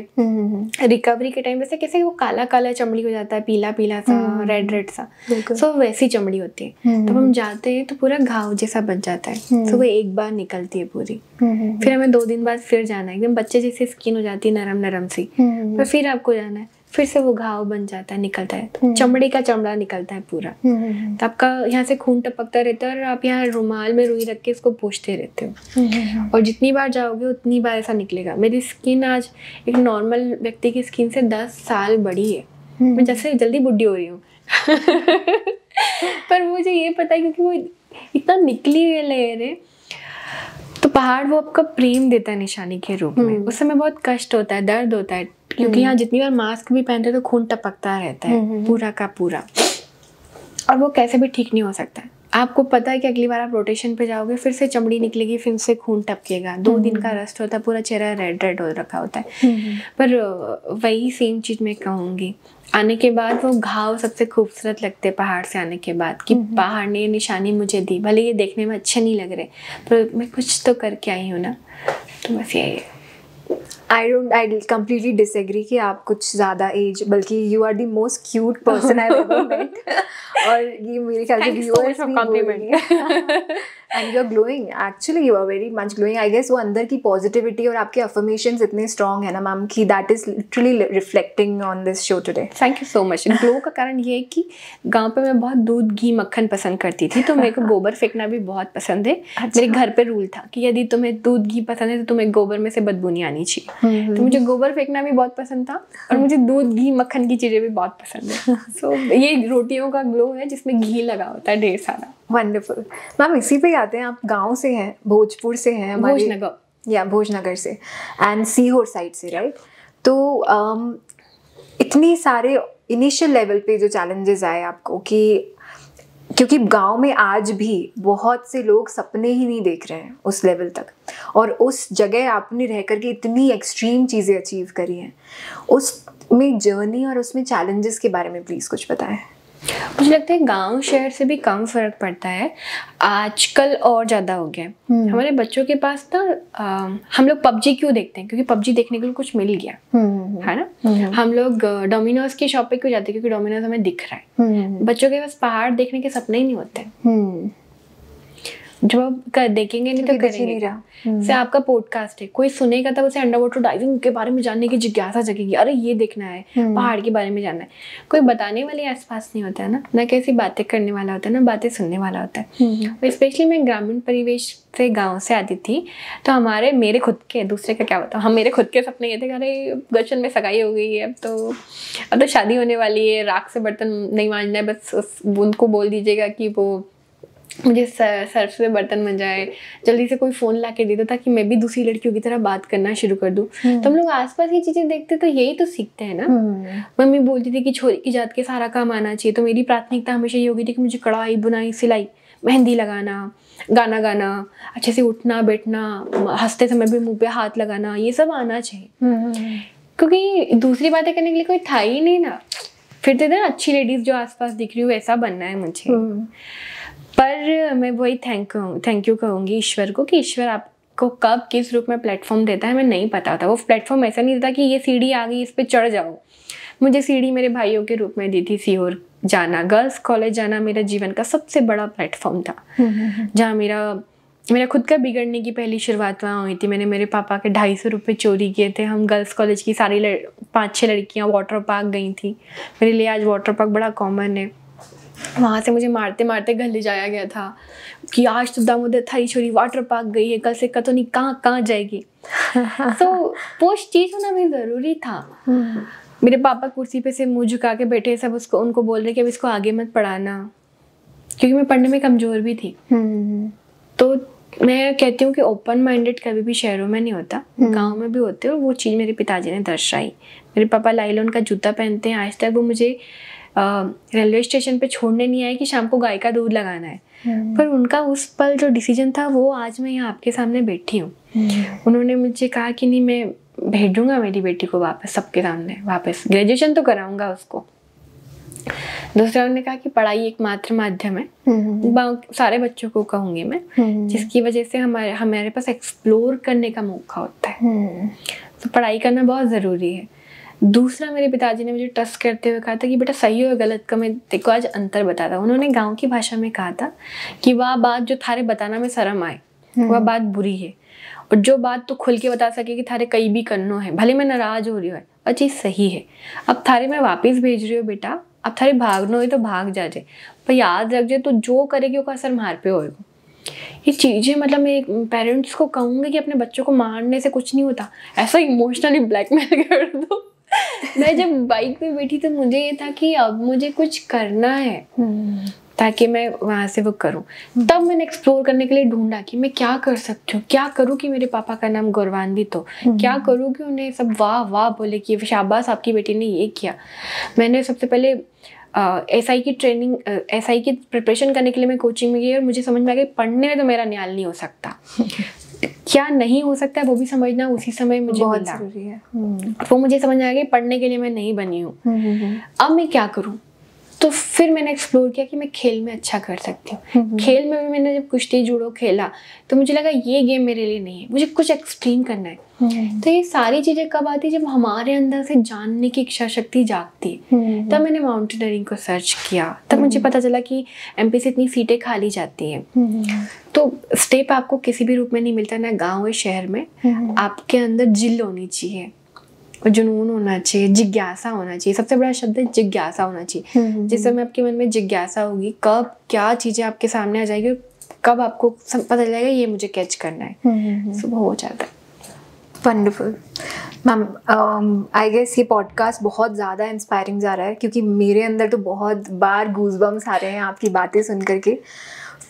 Speaker 2: रिकवरी के टाइम वैसे कैसे वो काला काला चमड़ी हो जाता है, पीला पीला सा, रेड सा, सो वैसी चमड़ी होती है। तब हम जाते हैं तो पूरा घाव जैसा बन जाता है। तो वो एक बार निकलती है पूरी, फिर हमें 2 दिन बाद फिर जाना है, एकदम बच्चे जैसी स्किन हो जाती है, नरम नरम सी। फिर आपको जाना है, फिर से वो घाव बन जाता है, निकलता है, तो चमड़ी का चमड़ा निकलता है पूरा। तो आपका यहाँ से खून टपकता रहता है और आप यहाँ रुमाल में रुई रख के इसको पोंछते रहते हो। और जितनी बार जाओगे उतनी बार ऐसा निकलेगा। मेरी स्किन आज एक नॉर्मल व्यक्ति की स्किन से 10 साल बड़ी है। मैं जैसे जल्दी बुढ़ी हो रही हूँ। पर मुझे ये पता है क्योंकि वो इतना निकली हुई लेयर है। तो पहाड़ वो आपका प्रेम देता है निशानी के रूप में। उस समय बहुत कष्ट होता है, दर्द होता है, क्योंकि यहाँ जितनी बार मास्क भी पहनते तो खून टपकता रहता है पूरा का पूरा, और वो कैसे भी ठीक नहीं हो सकता है। आपको पता है कि अगली बार आप रोटेशन पे जाओगे फिर से चमड़ी निकलेगी, फिर से खून टपकेगा, 2 दिन का रेस्ट होता है, पूरा चेहरा रेड हो रखा होता है। पर वही सेम चीज़ मैं कहूँगी, आने के बाद वो घाव सबसे खूबसूरत लगते पहाड़ से आने के बाद, कि पहाड़ ने ये निशानी मुझे दी, भले ये देखने में अच्छे नहीं लग रहे पर मैं कुछ तो करके आई हूँ ना। तो बस यही है।
Speaker 1: I completely disagree कि आप कुछ ज़्यादा एज, बल्कि you are the most cute person I've ever met। और ये मेरे ख्याल से viewers भी बोलेंगे। And you are glowing, actually you are very much glowing। I guess वो अंदर की positivity और आपके affirmations इतने strong है ना मैम, कि that is literally reflecting on this show today।
Speaker 2: Thank you so much। Glow का कारण ये है कि गांव पे मैं बहुत दूध घी मक्खन पसंद करती थी, तो मेरे को गोबर फेंकना भी बहुत पसंद है। मेरे घर पे रूल था कि यदि तुम्हें दूध घी पसंद है तो तुम्हें गोबर में से बदबू नहीं आनी चाहिए। तो मुझे गोबर फेंकना भी बहुत पसंद था और मुझे दूध घी मक्खन की चीज़ें भी बहुत पसंद है। सो ये रोटियों का ग्लो है जिसमें घी लगा होता है ढेर सारा।
Speaker 1: वंडरफुल। मैम इसी पे आते हैं, आप गांव से हैं, भोजपुर से हैं, भोजनगर से, एंड सीहोर साइड से, राइट? तो इतनी सारे इनिशियल लेवल पे जो चैलेंजेस आए आपको, कि क्योंकि गांव में आज भी बहुत से लोग सपने ही नहीं देख रहे हैं उस लेवल तक, और उस जगह आपने रह करके इतनी एक्सट्रीम चीज़ें अचीव करी हैं, उसमें जर्नी और उसमें चैलेंजेस के बारे में प्लीज़ कुछ बताएं।
Speaker 2: मुझे लगता है गांव शहर से भी कम फर्क पड़ता है आजकल, और ज़्यादा हो गया। हमारे बच्चों के पास ना हम लोग पबजी क्यों देखते हैं, क्योंकि पबजी देखने के लिए कुछ मिल गया है ना। हम लोग डोमिनोज की शॉप पे क्यों जाते हैं, क्योंकि डोमिनोज हमें दिख रहा है। बच्चों के पास पहाड़ देखने के सपने ही नहीं होते। जब आप देखेंगे नहीं तो करेंगे क्या। से आपका पॉडकास्ट है, कोई सुनेगा तब उसे अंडर वाटर डाइविंग के बारे में जानने की जिज्ञासा जगेगी, अरे ये देखना है, पहाड़ के बारे में जानना है। कोई बताने वाले आसपास नहीं होता है ना कैसी बातें करने वाला होता है ना बातें सुनने वाला होता है। स्पेशली मैं ग्रामीण परिवेश से गाँव से आती थी, तो मेरे खुद के, दूसरे का क्या बताऊँ, मेरे खुद के सपने ये थे, अरे गशन में सगाई हो गई है, अब तो शादी होने वाली है, राख से बर्तन नहीं मांजना है, बस उनको बोल दीजिएगा कि वो मुझे सर्फ से बर्तन बन जाए, जल्दी से कोई फ़ोन ला के दे दो ताकि मैं भी दूसरी लड़कियों की तरह बात करना शुरू कर दूँ। तो हम लोग आसपास ये चीज़ें देखते तो यही तो सीखते हैं ना। मम्मी बोलती थी कि छोरी की जात के सारा काम आना चाहिए, तो मेरी प्राथमिकता हमेशा ये होगी थी कि मुझे कढ़ाई बुनाई सिलाई मेहंदी लगाना, गाना गाना, अच्छे से उठना बैठना, हंसते समय भी मुँह पे हाथ लगाना, ये सब आना चाहिए। क्योंकि दूसरी बातें करने के लिए कोई था ही नहीं ना। फिर तो अच्छी लेडीज़ जो आसपास दिख रही हूँ वैसा बनना है मुझे। पर मैं वही थैंक यू कहूँगी ईश्वर को, कि ईश्वर आपको कब किस रूप में प्लेटफॉर्म देता है हमें नहीं पता था। वो प्लेटफॉर्म ऐसा नहीं देता कि ये सीढ़ी आ गई इस पे चढ़ जाओ। मुझे सीढ़ी मेरे भाइयों के रूप में दी थी। सीहोर जाना, गर्ल्स कॉलेज जाना मेरा जीवन का सबसे बड़ा प्लेटफॉर्म था, जहाँ मेरा खुद का बिगड़ने की पहली शुरुआत वहाँ हुई थी। मैंने मेरे पापा के 250 रुपये चोरी किए थे। हम गर्ल्स कॉलेज की सारी 5-6 लड़कियाँ वाटर पार्क गई थी। मेरे लिए आज वाटर पार्क बड़ा कॉमन है। वहाँ से मुझे मारते मारते घर ले जाया गया था कि आज तो दामोदर थाई छोरी वाटर पार्क गई है, कल से कतो नहीं कहाँ जाएगी। तो वो चीज़ होना भी ज़रूरी था। मेरे पापा कुर्सी पे से मुँह झुका के बैठे, सब उनको बोल रहे कि अब इसको आगे मत पढ़ाना, क्योंकि मैं पढ़ने में कमज़ोर भी थी। तो मैं कहती हूँ कि ओपन माइंडेड कभी भी शहरों में नहीं होता, गांव में भी होते हैं। और वो चीज़ मेरे पिताजी ने दर्शाई। मेरे पापा लाइलॉन का जूता पहनते हैं, आज तक वो मुझे रेलवे स्टेशन पे छोड़ने नहीं आए कि शाम को गाय का दूध लगाना है। पर उनका उस पल जो डिसीजन था, वो आज मैं यहाँ आपके सामने बैठी हूँ। उन्होंने मुझे कहा कि नहीं, मैं भेजूंगा मेरी बेटी को वापस सबके सामने, वापस ग्रेजुएशन तो कराऊंगा उसको। दूसरा उन्होंने कहा कि पढ़ाई एकमात्र माध्यम है, सारे बच्चों को कहूँगी मैं, जिसकी वजह से हमारे पास एक्सप्लोर करने का मौका होता है। तो पढ़ाई करना बहुत ज़रूरी है। दूसरा, मेरे पिताजी ने मुझे ट्रस्ट करते हुए कहा था कि बेटा सही और गलत का मैं देखो आज अंतर बताता हूँ। उन्होंने गांव की भाषा में कहा था कि वह बात जो थारे बताना में शर्म आए वह बात बुरी है, और जो बात तो खुल के बता सके कि थारे कई भी करनो है, भले मैं नाराज हो रही हूँ, वह चीज़ सही है। अब थारे मैं वापस भेज रही हूँ बेटा, अब थारे भागनो है तो भाग जा जाए, पर याद रख जाए तो जो करेगी उसका असर मार पे होएगा। ये चीज़ें मतलब मैं पेरेंट्स को कहूँगी कि अपने बच्चों को मारने से कुछ नहीं होता, ऐसा इमोशनली ब्लैकमेल कर दो। मैं जब बाइक पे बैठी तो मुझे ये था कि अब मुझे कुछ करना है ताकि मैं वहाँ से वो करूँ। तब मैंने एक्सप्लोर करने के लिए ढूंढा कि मैं क्या कर सकती हूँ, क्या करूँ कि मेरे पापा का नाम गौरवान्वित हो, क्या करूँ कि उन्हें सब वाह वाह बोले कि शाबाश आपकी बेटी ने ये किया। मैंने सबसे पहले SI की ट्रेनिंग, SI की प्रिपरेशन करने के लिए मैं कोचिंग में गई, और मुझे समझ में आ गया पढ़ने में तो मेरा न्याल नहीं हो सकता। क्या नहीं हो सकता है वो भी समझना उसी समय मुझे बहुत जरूरी है। वो मुझे समझ आ गया पढ़ने के लिए मैं नहीं बनी हूँ। अब मैं क्या करूँ? तो फिर मैंने एक्सप्लोर किया कि मैं खेल में अच्छा कर सकती हूँ। खेल में भी मैंने जब कुश्ती जूडो खेला तो मुझे लगा ये गेम मेरे लिए नहीं है, मुझे कुछ एक्सट्रीम करना है। तो ये सारी चीज़ें कब आती है? जब हमारे अंदर से जानने की इच्छा शक्ति जागती है। तब मैंने माउंटेनियरिंग को सर्च किया, तब मुझे पता चला कि MP से इतनी सीटें खाली जाती हैं। तो स्टेप आपको किसी भी रूप में नहीं मिलता, ना गाँव या शहर में। आपके अंदर जिल होनी चाहिए, जुनून होना चाहिए, जिज्ञासा होना चाहिए। सबसे बड़ा शब्द है जिज्ञासा होना चाहिए। जिस समय आपके मन में जिज्ञासा होगी, कब क्या चीज़ें आपके सामने आ जाएगी, कब आपको पता चलेगा ये मुझे कैच करना है, सुबह हो जाता है।
Speaker 1: वंडरफुल मैम, आई गेस ये पॉडकास्ट बहुत ज़्यादा इंस्पायरिंग जा रहा है, क्योंकि मेरे अंदर तो बहुत बार गूज़बम्स आ रहे हैं आपकी बातें सुन करके।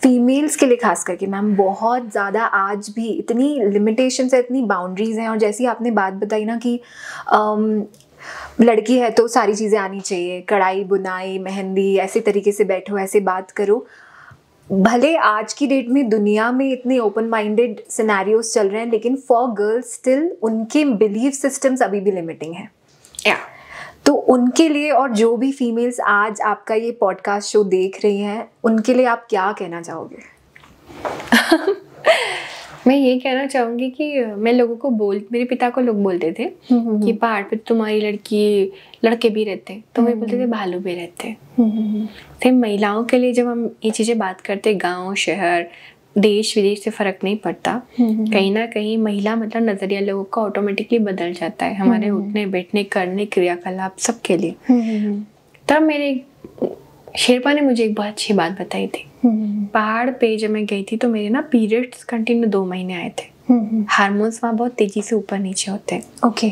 Speaker 1: फीमेल्स के लिए खास करके मैम बहुत ज़्यादा आज भी इतनी लिमिटेशंस है, इतनी बाउंड्रीज़ हैं। और जैसी आपने बात बताई ना कि लड़की है तो सारी चीज़ें आनी चाहिए, कढ़ाई बुनाई मेहंदी, ऐसे तरीके से बैठो, ऐसे बात करो। भले आज की डेट में दुनिया में इतने ओपन माइंडेड सिनेरियोस चल रहे हैं, लेकिन फॉर गर्ल्स स्टिल उनके बिलीफ सिस्टम्स अभी भी लिमिटिंग है। तो उनके लिए, और जो भी फीमेल्स आज आपका ये पॉडकास्ट शो देख रही हैं, उनके लिए आप क्या कहना चाहोगे?
Speaker 2: मैं ये कहना चाहूँगी कि मैं लोगों को मेरे पिता को लोग बोलते थे कि पहाड़ पे तुम्हारी लड़के भी रहते, तो वे बोलते थे भालू भी रहते। सेम महिलाओं के लिए जब हम ये चीज़ें बात करते, गांव शहर देश विदेश से फर्क नहीं पड़ता, कहीं ना कहीं महिला मतलब नजरिया लोगों का ऑटोमेटिकली बदल जाता है हमारे उठने बैठने करने क्रियाकलाप सबके लिए। तब मेरे शेरपा ने मुझे एक बहुत अच्छी बात बताई थी। पहाड़ पे जब मैं गई थी तो मेरे ना पीरियड्स कंटिन्यू 2 महीने आए थे। हार्मोन्स वहाँ बहुत तेजी से ऊपर नीचे होते हैं।
Speaker 1: ओके।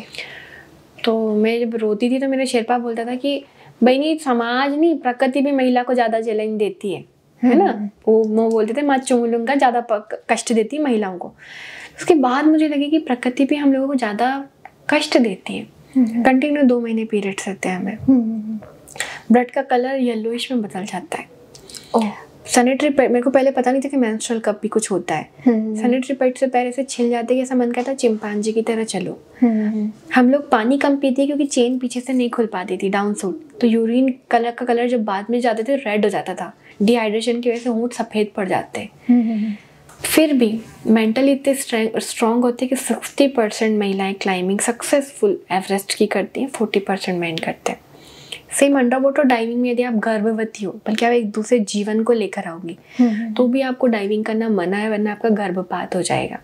Speaker 2: तो मैं जब रोती थी तो मेरा शेरपा बोलता था कि भाई नहीं, समाज नहीं, प्रकृति भी महिला को ज्यादा चैलेंज देती है ना। वो बोलते थे माँ चुंगलुंगा ज्यादा कष्ट देती है महिलाओं को। उसके बाद मुझे लगे कि प्रकृति भी हम लोगों को ज्यादा कष्ट देती है। कंटिन्यू 2 महीने पीरियड्स रहते हैं हमें। ब्लड का कलर येलोइश में बदल जाता है। सैनिटरी पैड, मेरे को पहले पता नहीं था कि मेंस्ट्रुअल कप भी कुछ होता है। सैनिटरी पैड से पैर ऐसे छिल जाते हैं, ऐसा मन करता है चिंपांजी की तरह चलो। हम लोग पानी कम पीते क्योंकि चेन पीछे से नहीं खुल पाती थी डाउन सूट, तो यूरिन कलर का कलर जब बाद में जाते थे रेड हो जाता था। डिहाइड्रेशन की वजह से होंठ सफ़ेद पड़ जाते। फिर भी मेंटली इतने स्ट्रॉन्ग होते हैं कि 60% महिलाएं क्लाइंबिंग सक्सेसफुल एवरेस्ट की करती हैं, 40% मेन करते हैं। सेम अंडर वाटर डाइविंग में यदि आप गर्भवती हो, बल्कि आप एक दूसरे जीवन को लेकर आओगी, तो भी आपको डाइविंग करना मना है, वरना आपका गर्भपात हो जाएगा।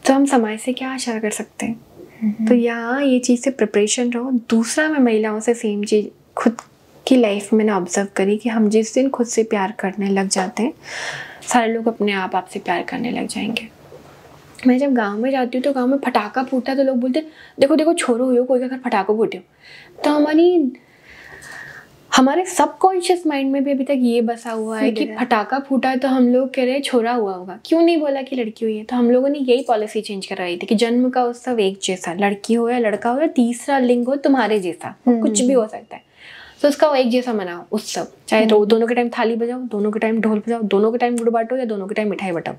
Speaker 2: तो हम समाज से क्या आशा कर सकते हैं? तो यहाँ ये चीज़ से प्रिपरेशन रहो। दूसरा, मैं महिलाओं से सेम चीज़ खुद की लाइफ में मैंने ऑब्जर्व करी कि हम जिस दिन खुद से प्यार करने लग जाते हैं, सारे लोग अपने आप आपसे प्यार करने लग जाएंगे। मैं जब गांव में जाती हूँ तो गांव में फटाका फूटता है तो लोग बोलते देखो देखो छोरो हो कोई का घर फटाका फूटे। तो हमारे सबकॉन्शियस माइंड में भी अभी तक ये बसा हुआ है कि फटाका फूटा है तो हम लोग कह रहे हैं छोरा हुआ होगा, क्यों नहीं बोला कि लड़की हुई है। तो हम लोगों ने यही पॉलिसी चेंज करवाई थी कि जन्म का उत्सव एक जैसा, लड़की हो या लड़का हो या तीसरा लिंग हो तुम्हारे जैसा, कुछ भी हो सकता है, तो उसका एक जैसा मनाओ उत्सव। चाहे दोनों के टाइम थाली बजाओ, दोनों के टाइम ढोल बजाओ, दोनों के टाइम गुड़ बांटो या दोनों के टाइम मिठाई बटाओ,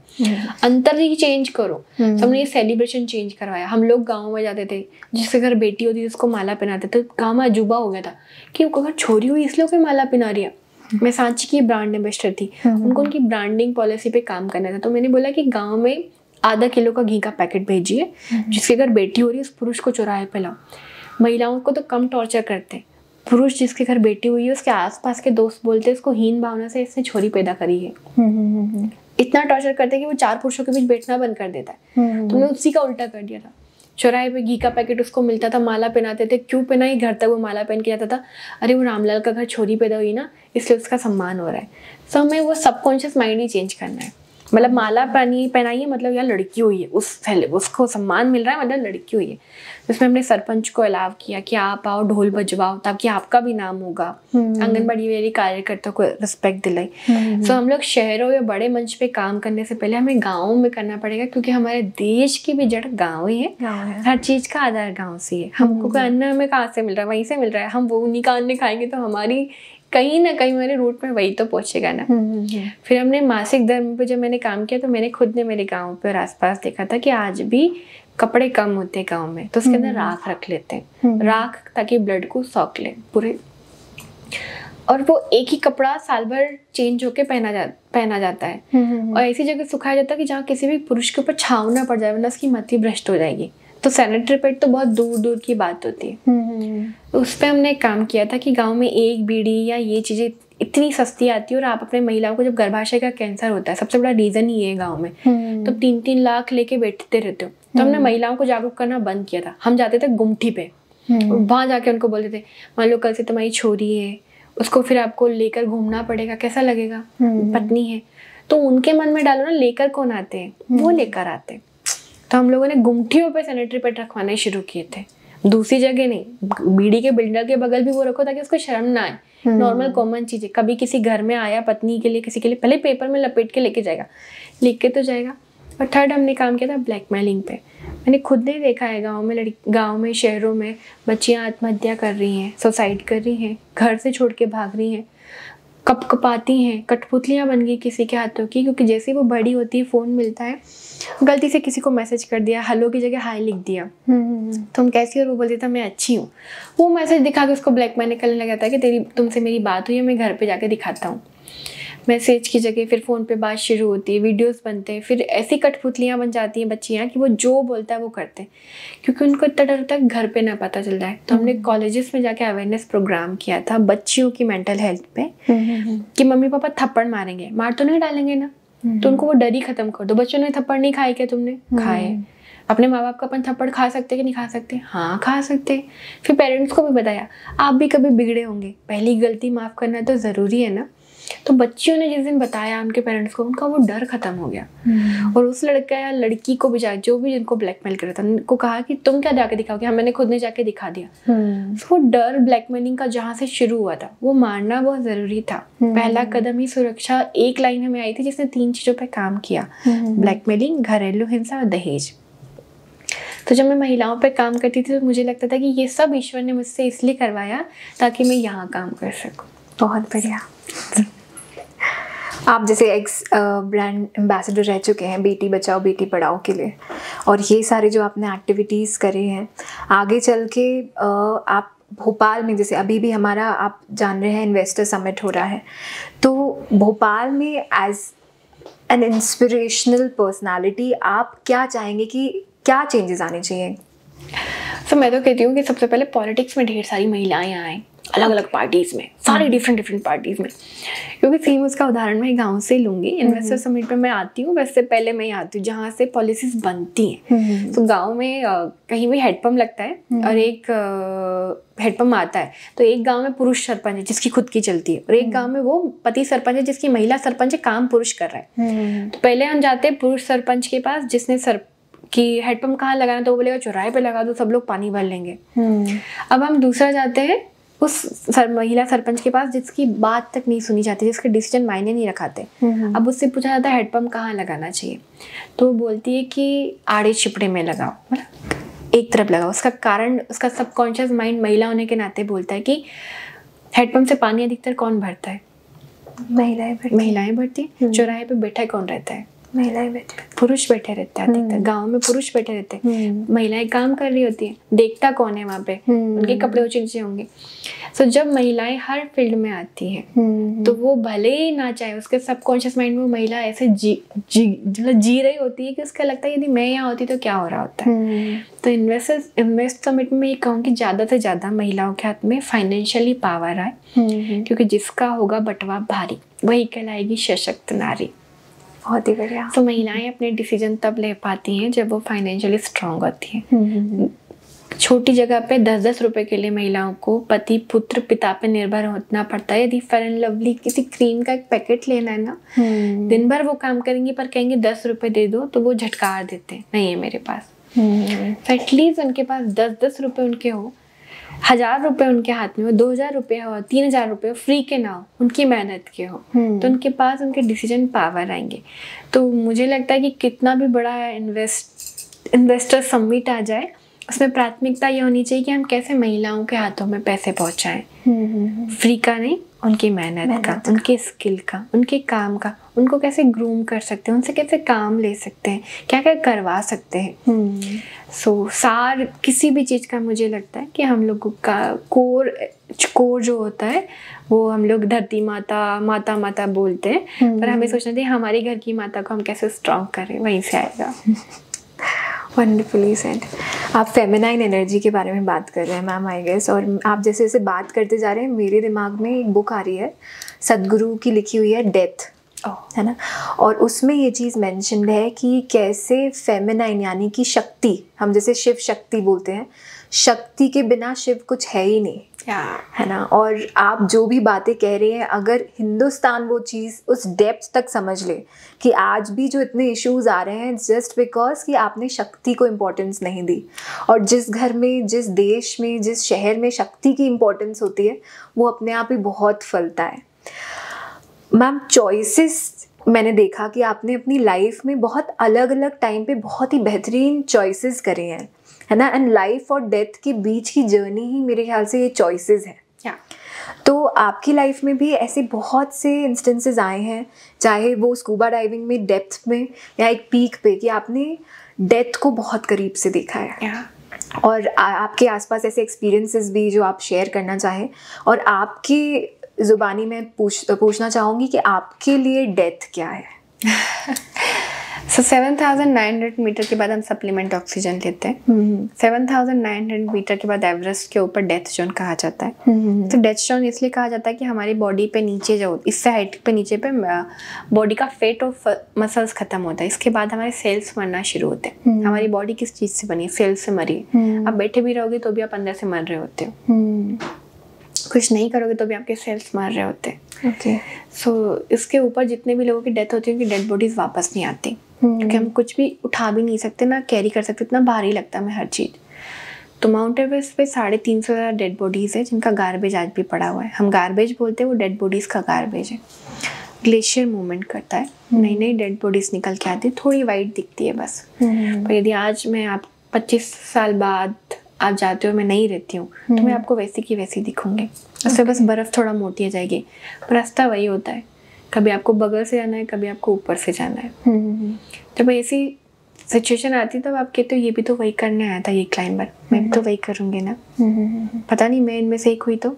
Speaker 2: अंतर ही चेंज करो। तो हमने ये सेलिब्रेशन चेंज करवाया। हम लोग गाँव में जाते थे, जिसके घर बेटी होती थी उसको माला पहनाते थे। गाँव में अजूबा हो गया था कि अगर छोरी हुई इसलिए कोई माला पहना रही है। मैं सांची की ब्रांड एम्बेसडर थी, उनको उनकी ब्रांडिंग पॉलिसी पे काम करना था। तो मैंने बोला कि गाँव में आधा किलो का घी का पैकेट भेजिए, जिसके घर बेटी हो रही है उस पुरुष को चौराहे पे लाओ। महिलाओं को तो कम टॉर्चर करते हैं, पुरुष जिसके घर बेटी हुई है उसके आसपास के दोस्त बोलते हैं इसको हीन भावना से इसने छोरी पैदा करी है। इतना टॉर्चर करते हैं कि वो 4 पुरुषों के बीच बैठना बंद कर देता है। तुमने उसी का उल्टा कर दिया था। चौराहे पे घी का पैकेट उसको मिलता था, माला पहनाते थे। क्यों पहनाई? घर तक वो माला पहन के जाता था। अरे वो रामलाल का घर छोरी पैदा हुई ना, इसलिए उसका सम्मान हो रहा है। तो हमें वो सबकॉन्शियस माइंड ही चेंज करना है। मतलब माला पहनाइए मतलब यार लड़की हुई है, उसको सम्मान मिल रहा है मतलब लड़की हुई है। उसमें हमने सरपंच को अलाव किया कि आप आओ ढोल बजवाओ ताकि आपका भी नाम होगा। आंगनबाड़ी वाली कार्यकर्ता को रिस्पेक्ट दिलाई। तो हम लोग शहरों या बड़े मंच पे काम करने से पहले हमें गाँव में करना पड़ेगा, क्योंकि हमारे देश की भी जड़ गाँव ही है। हर चीज का आधार गाँव से है। हमको अन्न हमें कहाँ से मिल रहा है? वहीं से मिल रहा है। हम वो उन्हीं का अन्न खाएंगे तो हमारी कहीं ना कहीं मेरे रूट में वही तो पहुंचेगा ना। फिर हमने मासिक धर्म पे जब मैंने काम किया तो मैंने खुद ने मेरे गांव पे और आसपास देखा था कि आज भी कपड़े कम होते हैं गांव में, तो उसके अंदर राख रख लेते हैं, राख, ताकि ब्लड को सॉक ले पूरे। और वो एक ही कपड़ा साल भर चेंज होके पहना जाता है और ऐसी जगह सुखाया जाता है कि जहाँ किसी भी पुरुष के ऊपर छाव ना पड़ जाए, वरना उसकी मति भ्रष्ट हो जाएगी। तो सैनिटरी पैड तो बहुत दूर दूर की बात होती है। उस पर हमने काम किया था कि गांव में एक बीड़ी या ये चीज़ें इतनी सस्ती आती है। और आप अपने महिलाओं को जब गर्भाशय का कैंसर होता है, सबसे बड़ा रीज़न ही है गांव में, तो 3-3 लाख लेके बैठते रहते हो। तो हमने महिलाओं को जागरूक करना बंद किया था। हम जाते थे गुमठी पे, वहाँ जाके उनको बोलते थे मान लो कल से तुम्हारी छोरी है, उसको फिर आपको लेकर घूमना पड़ेगा, कैसा लगेगा? पत्नी है। तो उनके मन में डालो ना, लेकर कौन आते हैं? वो लेकर आते हैं। तो हम लोगों ने गुमटियों पे सैनिटरी पैड रखवाने शुरू किए थे। दूसरी जगह नहीं, बीड़ी के बिल्डर के बगल भी वो रखो ताकि उसको शर्म ना आए। नॉर्मल कॉमन चीज़ है। कभी किसी घर में आया पत्नी के लिए, किसी के लिए, पहले पेपर में लपेट के लेके जाएगा, लिख के तो जाएगा। और थर्ड हमने काम किया था ब्लैकमेलिंग पे। मैंने खुद नहीं देखा है गाँव में शहरों में बच्चियाँ आत्महत्या कर रही हैं, सुसाइड कर रही हैं, घर से छोड़ के भाग रही हैं, कपकपाती हैं, कठपुतलियाँ बन गई किसी के हाथों की, क्योंकि जैसे ही वो बड़ी होती है फ़ोन मिलता है, गलती से किसी को मैसेज कर दिया, हेलो की जगह हाय लिख दिया, तुम कैसी हो? और वो बोल देता मैं अच्छी हूँ। वो मैसेज दिखा के उसको ब्लैकमेल करने लग जाता है कि तुमसे मेरी बात हुई है, मैं घर पे जाके दिखाता हूँ। मैसेज की जगह फिर फ़ोन पे बात शुरू होती है, वीडियोस बनते हैं, फिर ऐसी कठपुतलियाँ बन जाती हैं बच्चियाँ कि वो जो बोलता है वो करते हैं, क्योंकि उनको इतना डर होता है घर पे ना पता चल जाए। तो हमने कॉलेजेस में जाके अवेयरनेस प्रोग्राम किया था बच्चियों की मेंटल हेल्थ पे कि मम्मी पापा थप्पड़ मारेंगे, मार तो नहीं डालेंगे ना, तो उनको वो डर ही खत्म कर दो। बच्चों ने थप्पड़ नहीं खाए क्या तुमने? खाए। अपने माँ बाप का अपन थप्पड़ खा सकते कि नहीं खा सकते? हाँ खा सकते। फिर पेरेंट्स को भी बताया आप भी कभी बिगड़े होंगे, पहली गलती माफ़ करना तो ज़रूरी है ना। तो बच्चियों ने जिस दिन बताया उनके पेरेंट्स को, उनका वो डर खत्म हो गया। और उस लड़का या लड़की को भी जो भी जिनको ब्लैकमेल कर रहा था उनको कहा कि तुम क्या जाके दिखाओगे, हम मैंने खुद ने जाके दिखा दिया। तो वो डर ब्लैकमेलिंग का जहाँ से शुरू हुआ था वो मारना बहुत ज़रूरी था। पहला कदम ही सुरक्षा एक लाइन हमें आई थी जिसने 3 चीज़ों पर काम किया, ब्लैकमेलिंग, घरेलू हिंसा और दहेज। तो जब मैं महिलाओं पे काम करती थी तो मुझे लगता था कि ये सब ईश्वर ने मुझसे इसलिए करवाया ताकि मैं यहाँ काम कर सकूँ।
Speaker 1: बहुत बढ़िया। आप जैसे एक्स ब्रांड एम्बेसडर रह चुके हैं बेटी बचाओ बेटी पढ़ाओ के लिए, और ये सारे जो आपने एक्टिविटीज़ करे हैं, आगे चल के आप भोपाल में, जैसे अभी भी हमारा आप जान रहे हैं इन्वेस्टर समिट हो रहा है, तो भोपाल में एज एन इंस्पिरेशनल पर्सनालिटी आप क्या चाहेंगे कि क्या चेंजेस आने चाहिए?
Speaker 2: तो मैं तो कहती हूँ कि सबसे पहले पॉलिटिक्स में ढेर सारी महिलाएं आएँ, अलग अलग पार्टीज़ में, सारी डिफरेंट पार्टीज़ में। क्योंकि सेम उसका उदाहरण मैं गांव से लूँगी। इन्वेस्टर समिट पे मैं आती हूँ, वैसे पहले मैं आती हूँ जहाँ से पॉलिसीज बनती हैं। तो गांव में कहीं भी हेडपम्प लगता है और एक हेडपम्प आता है, तो एक गांव में पुरुष सरपंच है जिसकी खुद की चलती है, और एक गांव में वो पति सरपंच है जिसकी महिला सरपंच है, काम पुरुष कर रहा है। तो पहले हम जाते हैं पुरुष सरपंच के पास जिसने कि हेडपम्प कहाँ लगाना, तो वो बोलेगा चौराहे पे लगा दो, सब लोग पानी भर लेंगे। अब हम दूसरा जाते हैं उस महिला सरपंच के पास जिसकी बात तक नहीं सुनी जाती, जिसके डिसीजन मायने नहीं रखाते। अब उससे पूछा जाता है हेडपम्प कहाँ लगाना चाहिए, तो वो बोलती है कि आड़े छिपड़े में लगाओ, मतलब एक तरफ लगाओ। उसका कारण उसका सबकॉन्शियस माइंड महिला होने के नाते बोलता है कि हेडपम्प से पानी अधिकतर कौन भरता है? महिलाएं भरती हैं। चौराहे पे बैठा कौन रहता है?
Speaker 1: महिलाएं बैठे,
Speaker 2: पुरुष बैठे रहते हैं अधिकतर। गाँव में पुरुष बैठे रहते हैं, महिलाएं काम कर रही होती है। देखता कौन है वहाँ पे? उनके कपड़े ऊंचे नीचे होंगे। सो जब महिलाएं हर फील्ड में आती हैं तो वो भले ही ना चाहे, उसके सबकॉन्शियस माइंड में महिला ऐसे जी रही होती है कि उसका लगता है यदि मैं यहाँ होती तो क्या हो रहा होता है। तो इन्वेस्ट समिट में ये कहूँ कि ज़्यादा से ज़्यादा महिलाओं के हाथ में फाइनेंशियली पावर आए, क्योंकि जिसका होगा बंटवा भारी वही कहलाएगी सशक्त नारी।
Speaker 1: बहुत ही बढ़िया।
Speaker 2: तो महिलाएं अपने डिसीजन तब ले पाती हैं जब वो फाइनेंशियली स्ट्रांग होती हैं। छोटी जगह पे 10-10 रुपए के लिए महिलाओं को पति पुत्र पिता पे निर्भर होना पड़ता है। यदि फेयर एंड लवली किसी क्रीम का एक पैकेट लेना है ना, दिन भर वो काम करेंगी पर कहेंगे 10 रुपए दे दो, तो वो झटकार देते नहीं है मेरे पास। तो एटलीस्ट उनके पास 10-10 रुपए उनके हो, 1000 रुपए उनके हाथ में हो, 2000 रुपए हो, 3000 रुपए हो, फ्री के ना हो, उनकी मेहनत के हो, तो उनके पास उनके डिसीजन पावर आएंगे। तो मुझे लगता है कि कितना भी बड़ा इन्वेस्टर समिट आ जाए, उसमें प्राथमिकता ये होनी चाहिए कि हम कैसे महिलाओं के हाथों में पैसे पहुंचाएं। फ्री का नहीं, उनकी मेहनत का, उनके स्किल का, उनके काम का, उनको कैसे ग्रूम कर सकते हैं, उनसे कैसे काम ले सकते हैं, क्या क्या करवा सकते हैं। सार किसी भी चीज़ का मुझे लगता है कि हम लोगों का कोर जो होता है वो हम लोग धरती माता बोलते हैं, पर हमें सोचना चाहिए हमारे घर की माता को हम कैसे स्ट्रॉन्ग करें, वहीं से आएगा।
Speaker 1: Wonderfully said. आप फेमिनाइन एनर्जी के बारे में बात कर रहे हैं मैम, आई गेस, और आप जैसे जैसे बात करते जा रहे हैं मेरे दिमाग में एक बुक आ रही है, सदगुरु की लिखी हुई है डेथ, है ना, और उसमें ये चीज़ मेंशन्ड है कि कैसे फेमिनाइन यानी कि शक्ति, हम जैसे शिव शक्ति बोलते हैं, शक्ति के बिना शिव कुछ है ही नहीं, है ना। और आप जो भी बातें कह रहे हैं, अगर हिंदुस्तान वो चीज़ उस डेप्थ तक समझ ले कि आज भी जो इतने इश्यूज़ आ रहे हैं जस्ट बिकॉज कि आपने शक्ति को इम्पोर्टेंस नहीं दी, और जिस घर में, जिस देश में, जिस शहर में शक्ति की इम्पोर्टेंस होती है वो अपने आप ही बहुत फलता है। मैम, चॉइसेस मैंने देखा कि आपने अपनी लाइफ में बहुत अलग अलग टाइम पे बहुत ही बेहतरीन चॉइसेस करे हैं, है ना, एंड लाइफ और डेथ के बीच की जर्नी ही मेरे ख्याल से ये चॉइसेस है। तो आपकी लाइफ में भी ऐसे बहुत से इंस्टेंसेस आए हैं, चाहे वो स्कूबा डाइविंग में डेप्थ में या एक पीक पे, कि आपने डेथ को बहुत करीब से देखा है, और आपके आसपास ऐसे एक्सपीरियंसेस भी जो आप शेयर करना चाहें। और आपकी ज़ुबानी में पूछना चाहूँगी कि आपके लिए डेथ क्या है?
Speaker 2: So 7,900 मीटर के बाद हम सप्लीमेंट ऑक्सीजन लेते हैं। 7,900 मीटर के बाद एवरेस्ट के ऊपर डेथ जोन कहा जाता है। तो डेथ जोन इसलिए कहा जाता है कि हमारी बॉडी पे नीचे जो इससे हाइट पे नीचे पे बॉडी का फेट और मसल्स खत्म होता है। इसके बाद हमारे सेल्स मरना शुरू होते हैं। हमारी बॉडी किस चीज़ से बनी है? सेल्स से मरी है। आप बैठे भी रहोगे तो भी आप अंदर से मर रहे होते हो। कुछ नहीं करोगे तो भी आपके सेल्स मर रहे होते हैं।
Speaker 1: ओके।
Speaker 2: सो इसके ऊपर जितने भी लोगों की डेथ होती है उनकी डेड बॉडीज वापस नहीं आती, क्योंकि हम कुछ भी उठा भी नहीं सकते, ना कैरी कर सकते, इतना भारी लगता है हमें हर चीज़। तो माउंट एवरेस्ट पे 350 डेड बॉडीज़ है जिनका गार्बेज आज भी पड़ा हुआ है। हम गार्बेज बोलते हैं, वो डेड बॉडीज़ का गार्बेज है। ग्लेशियर मूवमेंट करता है, नई नई डेड बॉडीज़ निकल के आती है, थोड़ी वाइट दिखती है बस। पर यदि आज मैं आप 25 साल बाद आप जाते हो, मैं नहीं रहती हूँ, तो मैं आपको वैसी की वैसी दिखूंगी। उससे बस बर्फ़ थोड़ा मोटी हो जाएगी, पर रास्ता वही होता है। कभी आपको बगल से जाना है, कभी आपको ऊपर से जाना है। जब ऐसी सिचुएशन आती तब आप कहते हो ये भी तो वही करने आया था, ये क्लाइंबर, मैं भी तो वही करूँगी ना। पता नहीं मैं इनमें से एक हुई तो।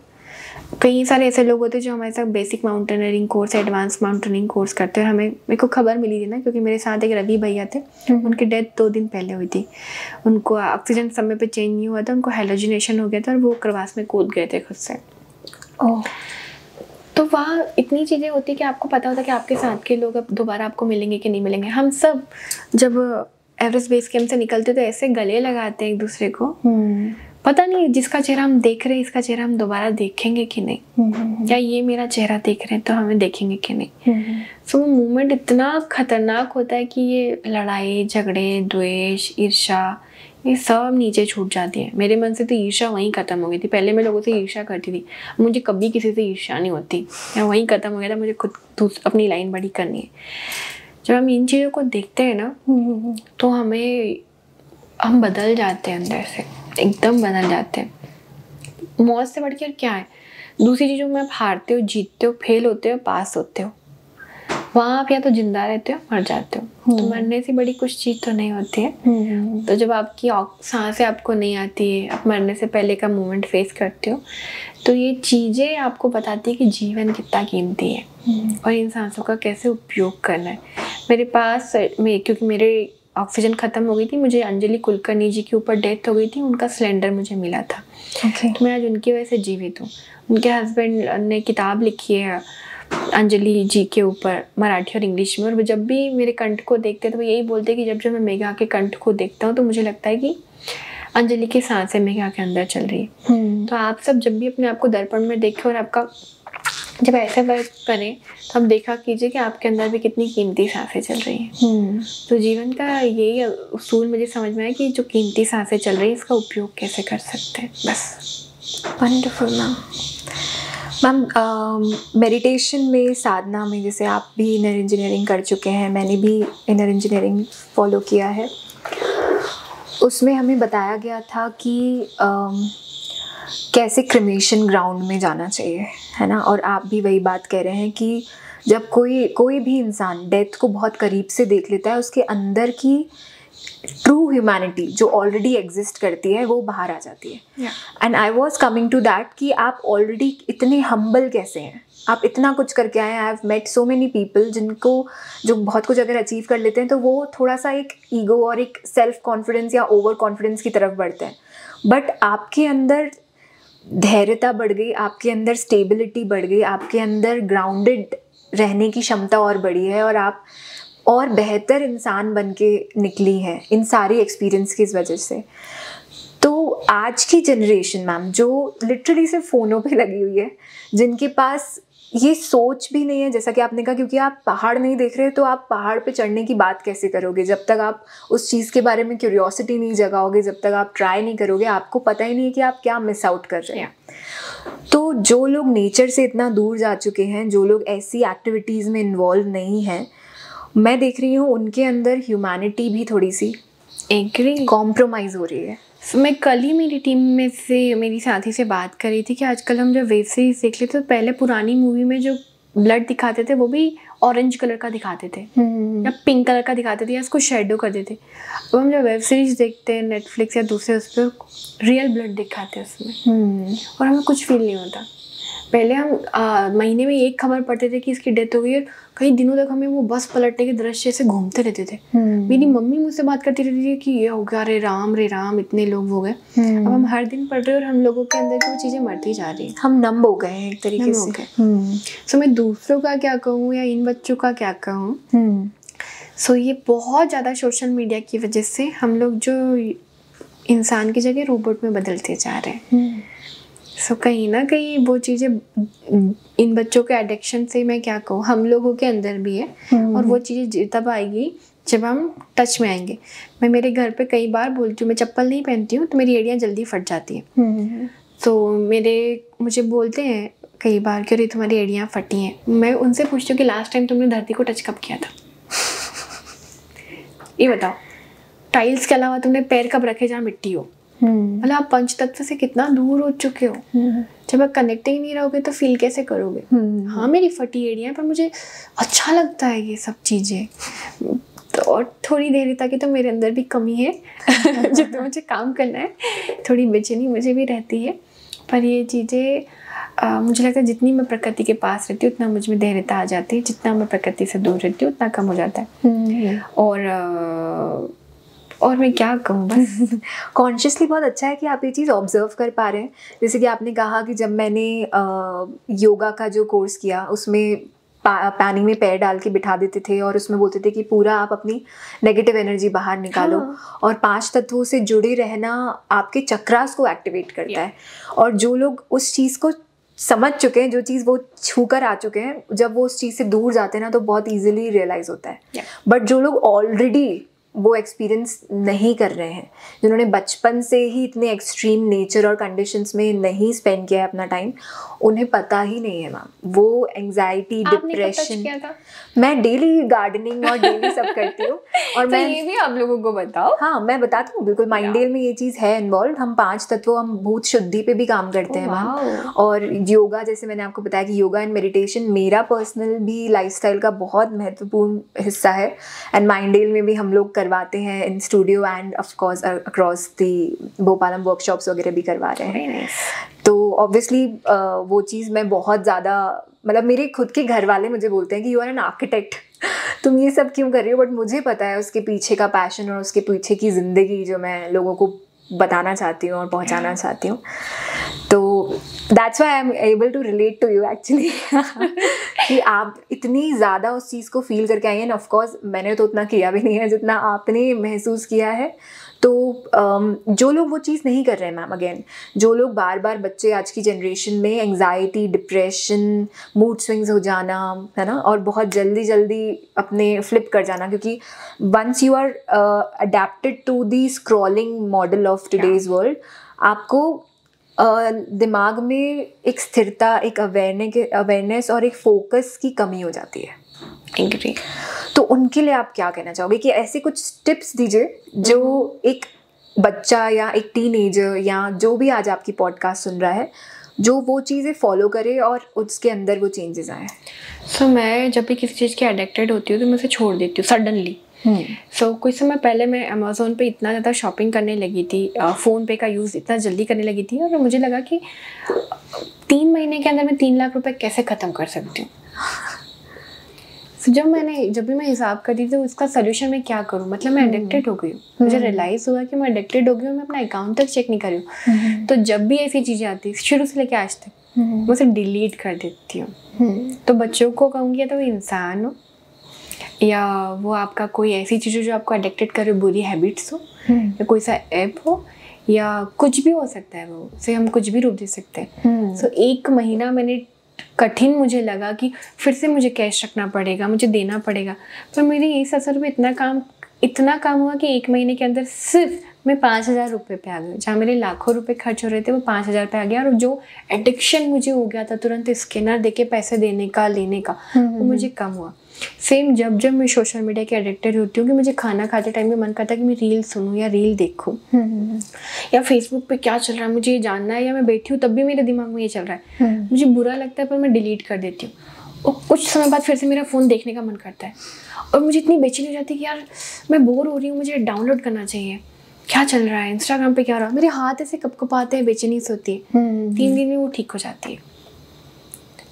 Speaker 2: कई सारे ऐसे लोग होते हैं जो हमारे साथ basic mountaineering course, advance mountaineering course करते हैं। हमें मेरे को खबर मिली थी ना, क्योंकि मेरे साथ एक रवि भैया थे, उनकी डेथ 2 दिन पहले हुई थी। उनको ऑक्सीजन समय पे चेंज नहीं हुआ था, उनको हेलोजिनेशन हो गया था और वो क्रवास में कूद गए थे खुद से। तो वहाँ इतनी चीज़ें होती कि आपको पता होता कि आपके साथ के लोग अब दोबारा आपको मिलेंगे कि नहीं मिलेंगे। हम सब जब एवरेस्ट बेस कैंप से निकलते तो ऐसे गले लगाते हैं एक दूसरे को। पता नहीं जिसका चेहरा हम देख रहे हैं, इसका चेहरा हम दोबारा देखेंगे कि नहीं, या ये मेरा चेहरा देख रहे हैं तो हमें देखेंगे कि नहीं। सो वो मूवमेंट इतना खतरनाक होता है कि ये लड़ाई झगड़े, द्वेष, ईर्ष्या, ये सब नीचे छूट जाती है। मेरे मन से तो ईर्ष्या वहीं ख़त्म हो गई थी। पहले मैं लोगों से ईर्ष्या करती थी, मुझे कभी किसी से ईर्ष्या नहीं होती, या वहीं ख़त्म हो गया था। मुझे खुद अपनी लाइन बड़ी करनी है। जब हम इन चीज़ों को देखते हैं ना, तो हम बदल जाते हैं अंदर से, एकदम बदल जाते हैं। मौत से बढ़ के क्या है? दूसरी चीज़ों में आप हारते हो, जीतते हो, फेल होते हो, पास होते हो। वहाँ आप या तो जिंदा रहते हो, मर जाते हो। तो मरने से बड़ी कुछ चीज़ तो नहीं होती है। तो जब आपकी सांसें आपको नहीं आती है, आप मरने से पहले का मोमेंट फेस करते हो, तो ये चीज़ें आपको बताती है कि जीवन कितना कीमती है और इन सांसों का कैसे उपयोग करना है। मेरे पास क्योंकि मेरे ऑक्सीजन ख़त्म हो गई थी, मुझे अंजलि कुलकर्णी जी के ऊपर डेथ हो गई थी, उनका सिलेंडर मुझे मिला था। तो मैं आज उनकी वजह से जीवित हूँ। उनके हस्बैंड ने किताब लिखी है अंजलि जी के ऊपर, मराठी और इंग्लिश में, और जब भी मेरे कंठ को देखते हैं तो वो यही बोलते हैं कि जब मैं मेघा के कंठ को देखता हूँ तो मुझे लगता है कि अंजलि की सांसें मेघा के अंदर चल रही है। तो आप सब जब भी अपने आप को दर्पण में देखें और आपका जब ऐसे वर्क करें तो आप देखा कीजिए कि आपके अंदर भी कितनी कीमती सांसें चल रही हैं। तो जीवन का यही उसूल मुझे समझ में आया कि जो कीमती सांसें चल रही है इसका उपयोग कैसे कर सकते हैं। बस।
Speaker 1: Wonderful ma'am. मेडिटेशन में, साधना में, जैसे आप भी इनर इंजीनियरिंग कर चुके हैं, मैंने भी इनर इंजीनियरिंग फॉलो किया है, उसमें हमें बताया गया था कि कैसे क्रिमेशन ग्राउंड में जाना चाहिए, है ना। और आप भी वही बात कह रहे हैं कि जब कोई भी इंसान डेथ को बहुत करीब से देख लेता है, उसके अंदर की ट्रू ह्यूमैनिटी जो ऑलरेडी एग्जिस्ट करती है वो बाहर आ जाती है। And I was coming to that कि आप ऑलरेडी इतने हम्बल कैसे हैं, आप इतना कुछ करके आए हैं। I have met so many people जो बहुत कुछ अगर अचीव कर लेते हैं तो वो थोड़ा सा एक ईगो और एक सेल्फ कॉन्फिडेंस या ओवर कॉन्फिडेंस की तरफ बढ़ते हैं। बट आपके अंदर धैर्यता बढ़ गई, आपके अंदर स्टेबिलिटी बढ़ गई, आपके अंदर ग्राउंडेड रहने की क्षमता और बढ़ी है, और आप और बेहतर इंसान बन के निकली हैं इन सारी एक्सपीरियंस की वजह से। तो आज की जनरेशन मैम जो लिटरली सिर्फ फ़ोनों पे लगी हुई है, जिनके पास ये सोच भी नहीं है, जैसा कि आपने कहा, क्योंकि आप पहाड़ नहीं देख रहे तो आप पहाड़ पे चढ़ने की बात कैसे करोगे? जब तक आप उस चीज़ के बारे में क्यूरियोसिटी नहीं जगाओगे, जब तक आप ट्राई नहीं करोगे, आपको पता ही नहीं है कि आप क्या मिस आउट कर रहे हैं। तो जो लोग नेचर से इतना दूर जा चुके हैं, जो लोग ऐसी एक्टिविटीज़ में इन्वॉल्व नहीं हैं, मैं देख रही हूँ उनके अंदर ह्यूमैनिटी भी थोड़ी सी कॉम्प्रोमाइज़ हो रही है।
Speaker 2: मैं कल ही मेरी टीम में से मेरी साथी से बात कर रही थी कि आजकल हम जब वेब सीरीज देख लेते तो पहले पुरानी मूवी में जो ब्लड दिखाते थे वो भी ऑरेंज कलर का दिखाते थे या पिंक कलर का दिखाते थे या इसको शेडो कर देते। अब हम जब वेब सीरीज देखते हैं नेटफ्लिक्स या दूसरे, उस पर रियल ब्लड दिखाते हैं उसमें और हमें कुछ फील नहीं होता। पहले हम महीने में एक खबर पढ़ते थे कि इसकी डेथ हो गई, और कई दिनों तक हमें वो बस पलटने के दृश्य से घूमते रहते थे। मेरी मम्मी मुझसे बात करती रहती थी कि ये हो गया, रे राम इतने लोग हो गए। अब हम हर दिन पढ़ रहे हैं और हम लोगों के अंदर की वो चीज़ें मरती जा रही हैं,
Speaker 1: हम नम हो गए हैं एक तरीके से।
Speaker 2: सो मैं दूसरों का क्या कहूँ या इन बच्चों का क्या कहूँ। सो ये बहुत ज़्यादा सोशल मीडिया की वजह से हम लोग जो इंसान की जगह रोबोट में बदलते जा रहे हैं। सो कहीं ना कहीं वो चीज़ें इन बच्चों के एडिक्शन से, मैं क्या कहूँ, हम लोगों के अंदर भी है, और वो चीज़ें तब आएगी जब हम टच में आएंगे। मैं मेरे घर पे कई बार बोलती हूँ, मैं चप्पल नहीं पहनती हूँ तो मेरी एड़ियाँ जल्दी फट जाती हैं। तो मुझे बोलते हैं कई बार कि अरे तुम्हारी एड़ियाँ फटी हैं। मैं उनसे पूछती हूँ कि लास्ट टाइम तुमने धरती को टच कब किया था, ये बताओ। टाइल्स के अलावा तुमने पैर कब रखे जहाँ मिट्टी हो? मतलब आप पंच तत्व से कितना दूर हो चुके हो। जब आप कनेक्ट ही नहीं रहोगे तो फील कैसे करोगे? हाँ, मेरी फटी एड़ियाँ, पर मुझे अच्छा लगता है ये सब चीज़ें। तो और थोड़ी देर तक तो मेरे अंदर भी कमी है जो तो मुझे काम करना है, थोड़ी बेचैनी मुझे भी रहती है। पर ये चीज़ें मुझे लगता है जितनी मैं प्रकृति के पास रहती हूँ उतना मुझ में धैर्यता आ जाती है, जितना मैं प्रकृति से दूर रहती हूँ उतना कम हो जाता है। और मैं क्या कहूँ, बस
Speaker 1: कॉन्शियसली बहुत अच्छा है कि आप ये चीज़ ऑब्जर्व कर पा रहे हैं। जैसे कि आपने कहा कि जब मैंने योगा का जो कोर्स किया उसमें पानी में पैर डाल के बिठा देते थे और उसमें बोलते थे कि पूरा आप अपनी नेगेटिव एनर्जी बाहर निकालो। और 5 तत्वों से जुड़े रहना आपके चक्रास को एक्टिवेट करता है। और जो लोग उस चीज़ को समझ चुके हैं, जो चीज़ वो छू कर आ चुके हैं, जब वो उस चीज़ से दूर जाते हैं ना तो बहुत ईजिली रियलाइज़ होता है। बट जो लोग ऑलरेडी वो एक्सपीरियंस नहीं कर रहे हैं, जिन्होंने बचपन से ही इतने एक्सट्रीम नेचर और कंडीशंस में नहीं स्पेंड किया है अपना टाइम, उन्हें पता ही नहीं है मैम। वो एंजाइटी, डिप्रेशन, मैं डेली गार्डनिंग और डेली सब करती हूँ। और
Speaker 2: तो
Speaker 1: मैं
Speaker 2: ये भी आप लोगों को बताओ।
Speaker 1: हाँ, मैं बताती हूँ, बिल्कुल। माइंडेल में ये चीज़ है इन्वॉल्व। हम 5 तत्वों, हम भूत शुद्धि पे भी काम करते हैं मैम। और योगा, जैसे मैंने आपको बताया कि योगा एंड मेडिटेशन मेरा पर्सनल भी लाइफस्टाइल का बहुत महत्वपूर्ण हिस्सा है। एंड माइंडेल में भी हम लोग करवाते हैं in studio end of course across the Bhopal हम वर्कशॉप्स वगैरह भी करवा रहे हैं। तो ऑब्वियसली वो चीज़ मैं बहुत ज़्यादा, मतलब मेरे खुद के घर वाले मुझे बोलते हैं कि यू आर एन आर्किटेक्ट, तुम ये सब क्यों कर रही हो? बट मुझे पता है उसके पीछे का पैशन और उसके पीछे की ज़िंदगी जो मैं लोगों को बताना चाहती हूँ और पहुँचाना चाहती हूँ। तो that's why I am able to relate to you actually कि आप इतनी ज़्यादा उस चीज़ को फील करके आई हैं। ऑफ कोर्स मैंने तो उतना किया भी नहीं है जितना आपने महसूस किया है। तो जो लोग वो चीज़ नहीं कर रहे हैं मैम, अगेन जो लोग बार बार, बच्चे आज की जनरेशन में एंग्जाइटी, डिप्रेशन, मूड स्विंग्स हो जाना, है ना, और बहुत जल्दी जल्दी अपने फ्लिप कर जाना, क्योंकि once you are adapted to the scrolling model of today's world, आपको दिमाग में एक स्थिरता, एक अवेयरनेस और एक फोकस की कमी हो जाती है।
Speaker 2: एग्री।
Speaker 1: तो उनके लिए आप क्या कहना चाहोगे कि ऐसे कुछ टिप्स दीजिए जो एक बच्चा या एक टीनेजर या जो भी आज आपकी पॉडकास्ट सुन रहा है, जो वो चीज़ें फॉलो करे और उसके अंदर वो चेंजेस आए।
Speaker 2: सो मैं जब भी किसी चीज़ की एडिक्टेड होती हूँ तो मैं उसे छोड़ देती हूँ सडनली। सो कुछ समय पहले मैं अमेज़ोन पे इतना ज़्यादा शॉपिंग करने लगी थी, फ़ोन पे का यूज़ इतना जल्दी करने लगी थी, और मुझे लगा कि 3 महीने के अंदर मैं 3 लाख रुपए कैसे ख़त्म कर सकती हूँ। So, जब भी मैं हिसाब करती थी तो उसका सोल्यूशन मैं क्या करूँ, मतलब मैं एडिक्टेड हो गई हूँ। मुझे रियलाइज़ हुआ कि मैं एडिक्टेड हो गई हूँ, मैं अपना अकाउंट तक चेक नहीं कर रही हूँ। तो जब भी ऐसी चीज़ें आती शुरू से लेकर आज तक, मैं उसे डिलीट कर देती हूँ। तो बच्चों को कहूँगी, या तो वो इंसान हो या वो आपका कोई ऐसी चीज़ हो जो आपको एडिक्टेड करे, बुरी हैबिट्स हो, या कोई सा ऐप हो, या कुछ भी हो सकता है, वो उसे हम कुछ भी रूप दे सकते हैं। सो 1 महीना मैंने कठिन मुझे लगा कि फिर से मुझे कैश रखना पड़ेगा, मुझे देना पड़ेगा। पर मेरे इस असर में इतना काम हुआ कि 1 महीने के अंदर सिर्फ मैं 5,000 रुपये पे आ गई। जहाँ मेरे लाखों रुपए खर्च हो रहे थे वो 5,000 पे आ गया। और जो एडिक्शन मुझे हो गया था तुरंत स्कैनर देके पैसे देने का, लेने का, वो मुझे कम हुआ। सेम जब मैं सोशल मीडिया के एडिक्टेड होती हूँ कि मुझे खाना खाते टाइम में मन करता है कि मैं रील सुनूँ या रील देखूँ, या फेसबुक पे क्या चल रहा है मुझे ये जानना है, या मैं बैठी हूँ तब भी मेरे दिमाग में ये चल रहा है, मुझे बुरा लगता है पर मैं डिलीट कर देती हूँ। और कुछ समय बाद फिर से मेरा फ़ोन देखने का मन करता है और मुझे इतनी बेचैनी हो जाती है कि यार मैं बोर हो रही हूँ, मुझे डाउनलोड करना चाहिए, क्या चल रहा है, इंस्टाग्राम पे क्या हो रहा है। मेरे हाथ ऐसे कपकपाते हैं, बेचैनी से होती है। 3 दिन में वो ठीक हो जाती है।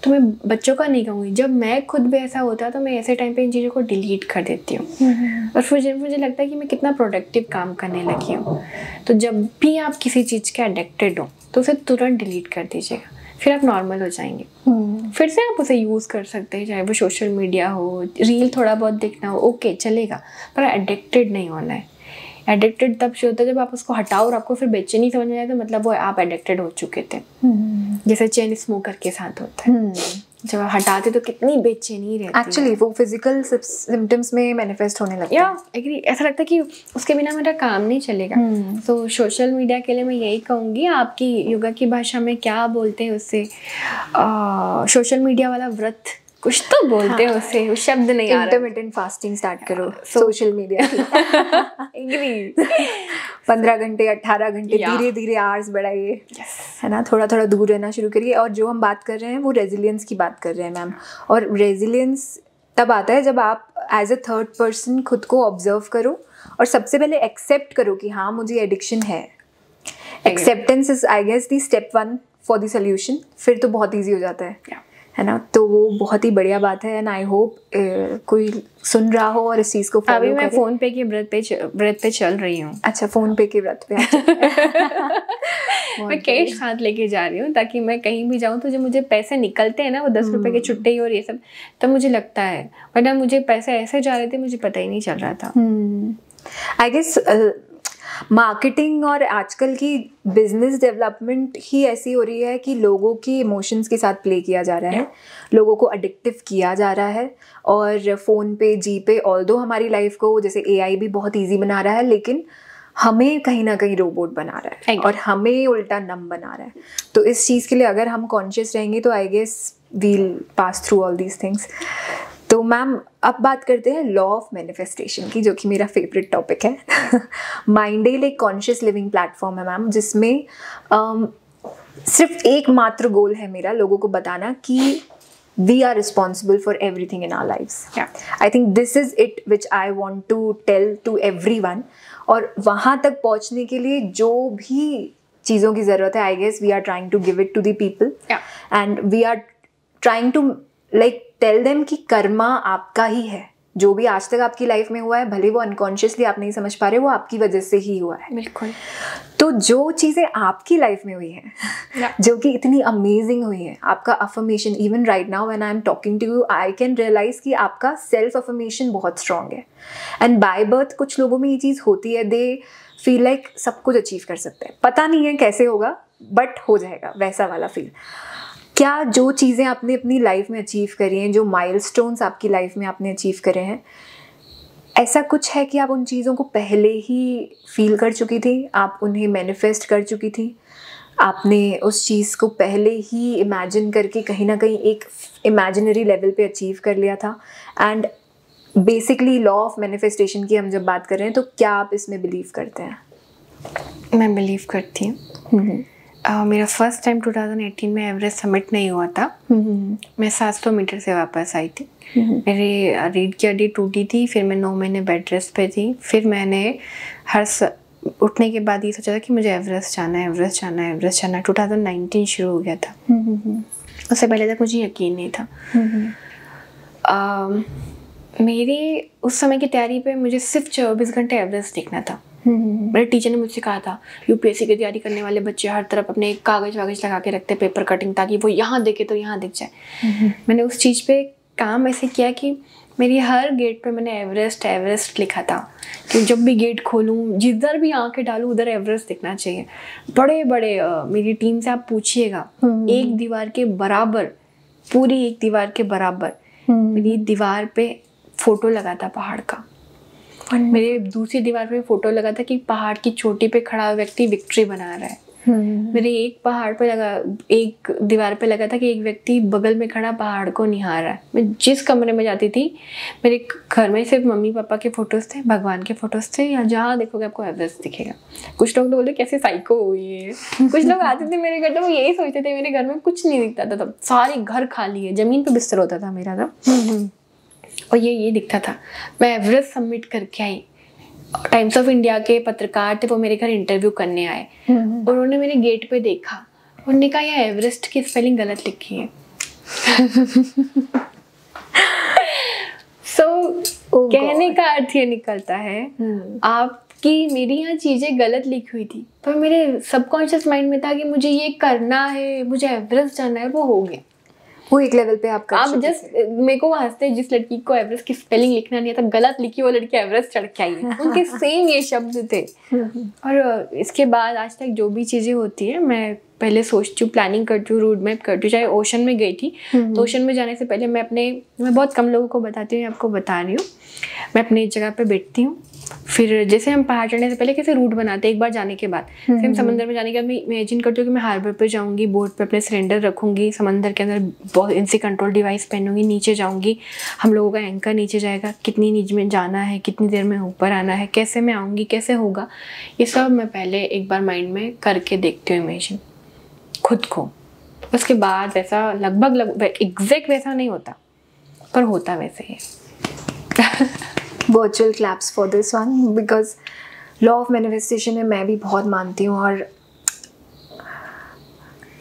Speaker 2: तो मैं बच्चों का नहीं कहूँगी, जब मैं खुद भी ऐसा होता है तो मैं ऐसे टाइम पे इन चीज़ों को डिलीट कर देती हूँ। और फिर मुझे लगता है कि मैं कितना प्रोडक्टिव काम करने लगी हूँ। तो जब भी आप किसी चीज़ के एडिक्टेड हो तो उसे तुरंत डिलीट कर दीजिएगा, फिर आप नॉर्मल हो जाएंगे। फिर से आप उसे यूज़ कर सकते हैं, चाहे वो सोशल मीडिया हो, रील थोड़ा बहुत देखना हो, ओके चलेगा, पर एडिक्टेड नहीं होना है। एडिक्टेड तब से होता है जब आप उसको हटाओ और आपको फिर बेचैनी समझ में आए, तो मतलब वो आप एडिक्टेड हो चुके थे। जैसे चेन स्मोकर के साथ होता है, जब आप हटाते तो कितनी बेचैनी रहती
Speaker 1: एक्चुअली वो फिजिकल सिम्टम्स में मैनिफेस्ट होने लगता है।
Speaker 2: एग्री, ऐसा लगता है कि उसके बिना मेरा काम नहीं चलेगा। तो सोशल मीडिया के लिए मैं यही कहूँगी, आपकी योगा की भाषा में क्या बोलते हैं उससे, सोशल मीडिया वाला व्रत कुछ तो बोलते हैं उससे, वो शब्द नहीं आ रहा।
Speaker 1: इंटरमिटेंट फास्टिंग स्टार्ट करो सोशल मीडिया की।
Speaker 2: एग्री
Speaker 1: 15 घंटे 18 घंटे धीरे धीरे आवर्स बढ़ाइए, है ना, थोड़ा थोड़ा दूर रहना शुरू करिए। और जो हम बात कर रहे हैं वो रेजिलियंस की बात कर रहे हैं मैम। और रेजिलियंस तब आता है जब आप एज अ थर्ड पर्सन खुद को ऑब्जर्व करो और सबसे पहले एक्सेप्ट करो कि हाँ मुझे एडिक्शन है। Acceptance is I guess the step 1 for the solution. फिर तो बहुत ईजी हो जाता है ना। तो वो बहुत ही बढ़िया बात है एंड आई होप कोई सुन रहा हो और इस चीज़ को फॉलो करे।
Speaker 2: अभी मैं फोन पे के व्रत पे चल रही हूँ।
Speaker 1: अच्छा, फोन पे के व्रत पे
Speaker 2: मैं कैश साथ लेके जा रही हूँ ताकि मैं कहीं भी जाऊँ तो जो मुझे पैसे निकलते हैं ना, वो 10 रुपए के छुट्टे और ये सब, तब मुझे लगता है, वरना मुझे पैसे ऐसे जा रहे थे मुझे पता ही नहीं चल रहा था।
Speaker 1: आई गेस मार्केटिंग और आजकल की बिजनेस डेवलपमेंट ही ऐसी हो रही है कि लोगों की इमोशंस के साथ प्ले किया जा रहा है, लोगों को एडिक्टिव किया जा रहा है। और फ़ोन पे, जी पे, ऑल्दो हमारी लाइफ को जैसे AI भी बहुत इजी बना रहा है, लेकिन हमें कहीं ना कहीं रोबोट बना रहा है और हमें उल्टा नम बना रहा है। तो इस चीज़ के लिए अगर हम कॉन्शियस रहेंगे तो I guess we'll pass through all these things. तो मैम अब बात करते हैं लॉ ऑफ मैनिफेस्टेशन की, जो कि मेरा फेवरेट टॉपिक है। माइंडेल एक कॉन्शियस लिविंग प्लेटफॉर्म है मैम, जिसमें सिर्फ एक मात्र गोल है मेरा, लोगों को बताना कि we are responsible for everything in our lifes. I think this is it which I want to tell to everyone. और वहाँ तक पहुँचने के लिए जो भी चीज़ों की ज़रूरत है, I guess we are trying to give it to the people and we are trying to like tell them कि कर्मा आपका ही है। जो भी आज तक आपकी लाइफ में हुआ है, भले वो अनकॉन्शियसली आप नहीं समझ पा रहे, वो आपकी वजह से ही हुआ है।
Speaker 2: बिल्कुल।
Speaker 1: तो जो चीज़ें आपकी लाइफ में हुई हैं जो कि इतनी अमेजिंग हुई है, आपका affirmation, even right now when I am talking to you I can realise कि आपका सेल्फ अफर्मेशन बहुत स्ट्रांग है। एंड बाय बर्थ कुछ लोगों में ये चीज़ होती है, दे फील लाइक सब कुछ अचीव कर सकते हैं, पता नहीं है कैसे होगा बट हो जाएगा, वैसा वाला फील। क्या जो चीज़ें आपने अपनी लाइफ में अचीव करी हैं, जो माइलस्टोन्स आपकी लाइफ में आपने अचीव करे हैं, ऐसा कुछ है कि आप उन चीज़ों को पहले ही फील कर चुकी थी, आप उन्हें मैनिफेस्ट कर चुकी थी, आपने उस चीज़ को पहले ही इमेजिन करके कहीं ना कहीं एक इमेजिनरी लेवल पे अचीव कर लिया था? And basically law of manifestation की हम जब बात कर रहे हैं, तो क्या आप इसमें बिलीव करते हैं?
Speaker 2: मैं बिलीव करती हूँ। मेरा फर्स्ट टाइम 2018 में एवरेस्ट समिट नहीं हुआ था। मैं 700 मीटर से वापस आई थी। मेरी रीढ़ की हड्डी टूटी थी, फिर मैं 9 महीने बेड रेस्ट पे थी। फिर मैंने उठने के बाद ये सोचा था कि मुझे एवरेस्ट जाना है, एवरेस्ट जाना है, एवरेस्ट जाना है। 2019 शुरू हो गया था। उससे पहले तक मुझे यकीन नहीं था। मेरी उस समय की तैयारी पे मुझे सिर्फ 24 घंटे एवरेस्ट देखना था। मेरे टीचर ने मुझसे कहा था, यूपीएससी की तैयारी करने वाले बच्चे हर तरफ अपने कागज वागज लगा के रखते, पेपर कटिंग, ताकि वो यहाँ देखे तो यहाँ दिख जाए। मैंने उस चीज़ पे काम ऐसे किया कि मेरी हर गेट पे मैंने एवरेस्ट एवरेस्ट लिखा था कि जब भी गेट खोलूँ, जिधर भी आंखें डालूँ, उधर एवरेस्ट दिखना चाहिए। बड़े बड़े मेरी टीम से आप पूछिएगा, एक दीवार के बराबर, पूरी एक दीवार के बराबर मेरी दीवार पे फोटो लगा था पहाड़ का। मेरे दूसरी दीवार पे फोटो लगा था कि पहाड़ की चोटी पे खड़ा व्यक्ति विक्ट्री बना रहा है। मेरे एक दीवार पे लगा था कि एक व्यक्ति बगल में खड़ा पहाड़ को निहार रहा है। मैं जिस कमरे में जाती थी, मेरे घर में सिर्फ मम्मी पापा के फोटोज थे, भगवान के फोटोज थे, या जहाँ देखोगे आपको एवरेस्ट दिखेगा। कुछ लोग तो बोले कैसे साइको हुई है। कुछ लोग आते थे मेरे घर तो वो यही सोचते थे मेरे घर में कुछ नहीं दिखता था, तब सारे घर खाली है, जमीन पे बिस्तर होता था मेरा तो, और ये दिखता था। मैं एवरेस्ट सबमिट करके आई। टाइम्स ऑफ इंडिया के पत्रकार थे, वो मेरे घर इंटरव्यू करने आए और उन्होंने मेरे गेट पे देखा, उन्होंने कहा यह एवरेस्ट की स्पेलिंग गलत लिखी है। कहने का अर्थ ये निकलता है आपकी मेरी यहाँ चीजें गलत लिखी हुई थी, पर मेरे सबकॉन्शियस माइंड में था कि मुझे ये करना है, मुझे एवरेस्ट जाना है, वो हो गया।
Speaker 1: वो एक लेवल पे आप
Speaker 2: जस्ट मेरे को हंसते हैं, जिस लड़की को एवरेस्ट की स्पेलिंग लिखना नहीं आता, गलत लिखी, वो लड़की एवरेस्ट चढ़ के आई है। उनके सेम ये शब्द थे। और इसके बाद आज तक जो भी चीज़ें होती है, मैं पहले सोचती हूँ, प्लानिंग करती हूँ, रोड मैप करती हूँ। चाहे ओशन में गई थी तो ओशन में जाने से पहले मैं बहुत कम लोगों को बताती हूँ, आपको बता रही हूँ, मैं अपनी जगह पे बैठती हूँ। फिर जैसे हम पहाड़ चढ़ने से पहले कैसे रूट बनाते हैं एक बार जाने के बाद, फिर हम समंदर में जाने के बाद मैं इमेजिन करती हूँ कि मैं हार्बर पे जाऊँगी, बोट पे अपने सिलेंडर रखूँगी, समंदर के अंदर बहुत इनसे कंट्रोल डिवाइस पहनूंगी, नीचे जाऊँगी, हम लोगों का एंकर नीचे जाएगा, कितनी नीचे में जाना है, कितनी देर में ऊपर आना है, कैसे मैं आऊँगी, कैसे होगा, ये सब मैं पहले एक बार माइंड में करके देखती हूँ इमेजिन खुद को। उसके बाद वैसा लगभग एग्जैक्ट वैसा नहीं होता, पर होता वैसे ही।
Speaker 1: Virtual claps for this one, because law of manifestation में मैं भी बहुत मानती हूँ। और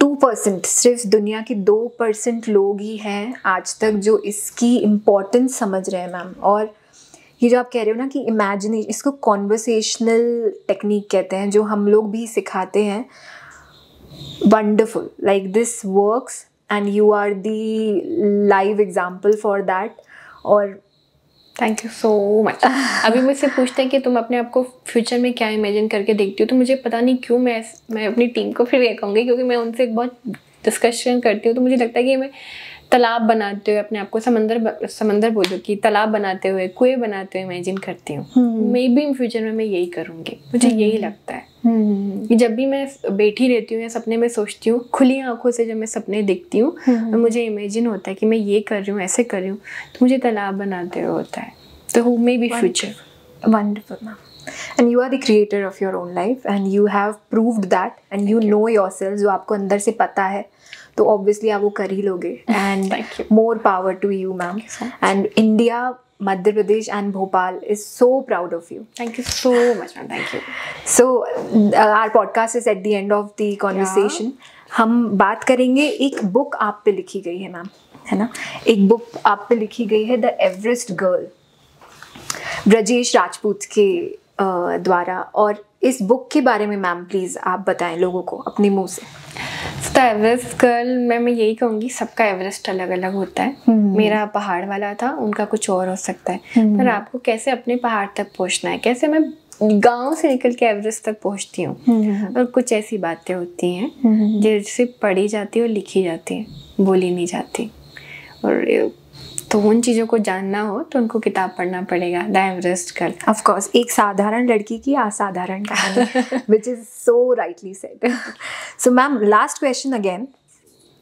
Speaker 1: 2%, सिर्फ दुनिया के 2% लोग ही हैं आज तक जो इसकी इम्पोर्टेंस समझ रहे हैं मैम। और ये जो आप कह रहे हो ना कि इमेजिनेशन, इसको कॉन्वर्सेशनल टेक्निक कहते हैं, जो हम लोग भी सिखाते हैं। Wonderful, like this works and you are the live example for that. और
Speaker 2: थैंक यू सो मच। अभी मुझसे पूछते हैं कि तुम अपने आप को फ्यूचर में क्या इमेजिन करके देखती हो, तो मुझे पता नहीं क्यों मैं अपनी टीम को फिर ये कहूँगी, क्योंकि मैं उनसे बहुत डिस्कशन करती हूँ, तो मुझे लगता है कि मैं तालाब बनाते हुए अपने आप को, समंदर बोलो कि तालाब बनाते हुए, कुएं बनाते हुए इमेजिन करती हूँ। मे बी फ्यूचर में मैं यही करूँगी, मुझे यही लगता है कि जब भी मैं बैठी रहती हूँ या सपने में सोचती हूँ, खुली आंखों से जब मैं सपने देखती हूँ, तो मुझे इमेजिन होता है कि मैं ये कर रही हूँ, ऐसे कर रही हूँ, तो मुझे तालाब बनाते हुए होता है। तो may be future.
Speaker 1: Wonderful, ma'am. And you are the creator of your own life and you have proved that and you know yourself, जो आपको अंदर से पता है, तो obviously आप वो कर ही लोगे। And more power to you, ma'am. And India, Madhya Pradesh and Bhopal is so proud of you.
Speaker 2: Thank you so much, ma'am. Thank you.
Speaker 1: So our podcast is at the end of the conversation. हम बात करेंगे, एक book आप पे लिखी गई है ma'am, है ना? एक बुक आप पे लिखी गई है, the Everest girl, Brajesh Rajput के द्वारा। और इस बुक के बारे में मैम प्लीज़ आप बताएं लोगों को अपने मुंह से।
Speaker 2: द एवरेस्ट गर्ल मैं यही कहूँगी, सबका एवरेस्ट अलग अलग होता है। मेरा पहाड़ वाला था, उनका कुछ और हो सकता है, पर आपको कैसे अपने पहाड़ तक पहुँचना है, कैसे मैं गांव से निकल के एवरेस्ट तक पहुँचती हूँ। और कुछ ऐसी बातें होती हैं जैसे पढ़ी जाती है और लिखी जाती है, बोली नहीं जाती। और तो उन चीज़ों को जानना हो तो उनको किताब पढ़ना पड़ेगा, the Everest girl.
Speaker 1: Of course, एक साधारण लड़की की असाधारण कहानी, which is so rightly said. So ma'am, last question again,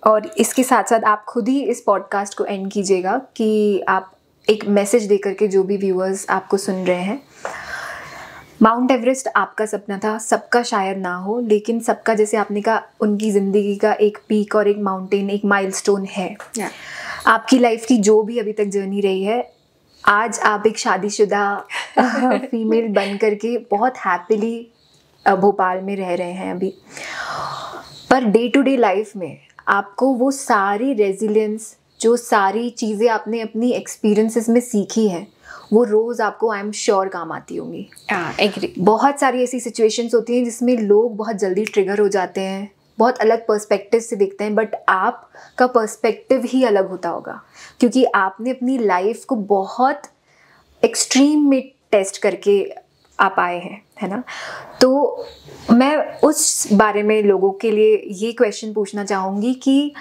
Speaker 1: और इसके साथ साथ आप खुद ही इस पॉडकास्ट को एंड कीजिएगा कि आप एक मैसेज दे करके जो भी व्यूअर्स आपको सुन रहे हैं। माउंट एवरेस्ट आपका सपना था, सबका शायद ना हो, लेकिन सबका, जैसे आपने कहा, उनकी ज़िंदगी का एक पीक और एक माउंटेन, एक माइलस्टोन है। आपकी लाइफ की जो भी अभी तक जर्नी रही है, आज आप एक शादीशुदा फीमेल बन करके बहुत हैप्पीली भोपाल में रह रहे हैं अभी। Per day to day life में आपको वो सारी रेजिलियंस, जो सारी चीज़ें आपने अपनी एक्सपीरियंसेस में सीखी हैं, वो रोज़ आपको आई एम श्योर काम आती होंगी।
Speaker 2: एग्री।
Speaker 1: बहुत सारी ऐसी सिचुएशंस होती हैं जिसमें लोग बहुत जल्दी ट्रिगर हो जाते हैं, बहुत अलग पर्सपेक्टिव से देखते हैं, बट आपका पर्सपेक्टिव ही अलग होता होगा, क्योंकि आपने अपनी लाइफ को बहुत एक्सट्रीम में टेस्ट करके आप आए हैं, है ना? तो मैं उस बारे में लोगों के लिए ये क्वेश्चन पूछना चाहूँगी कि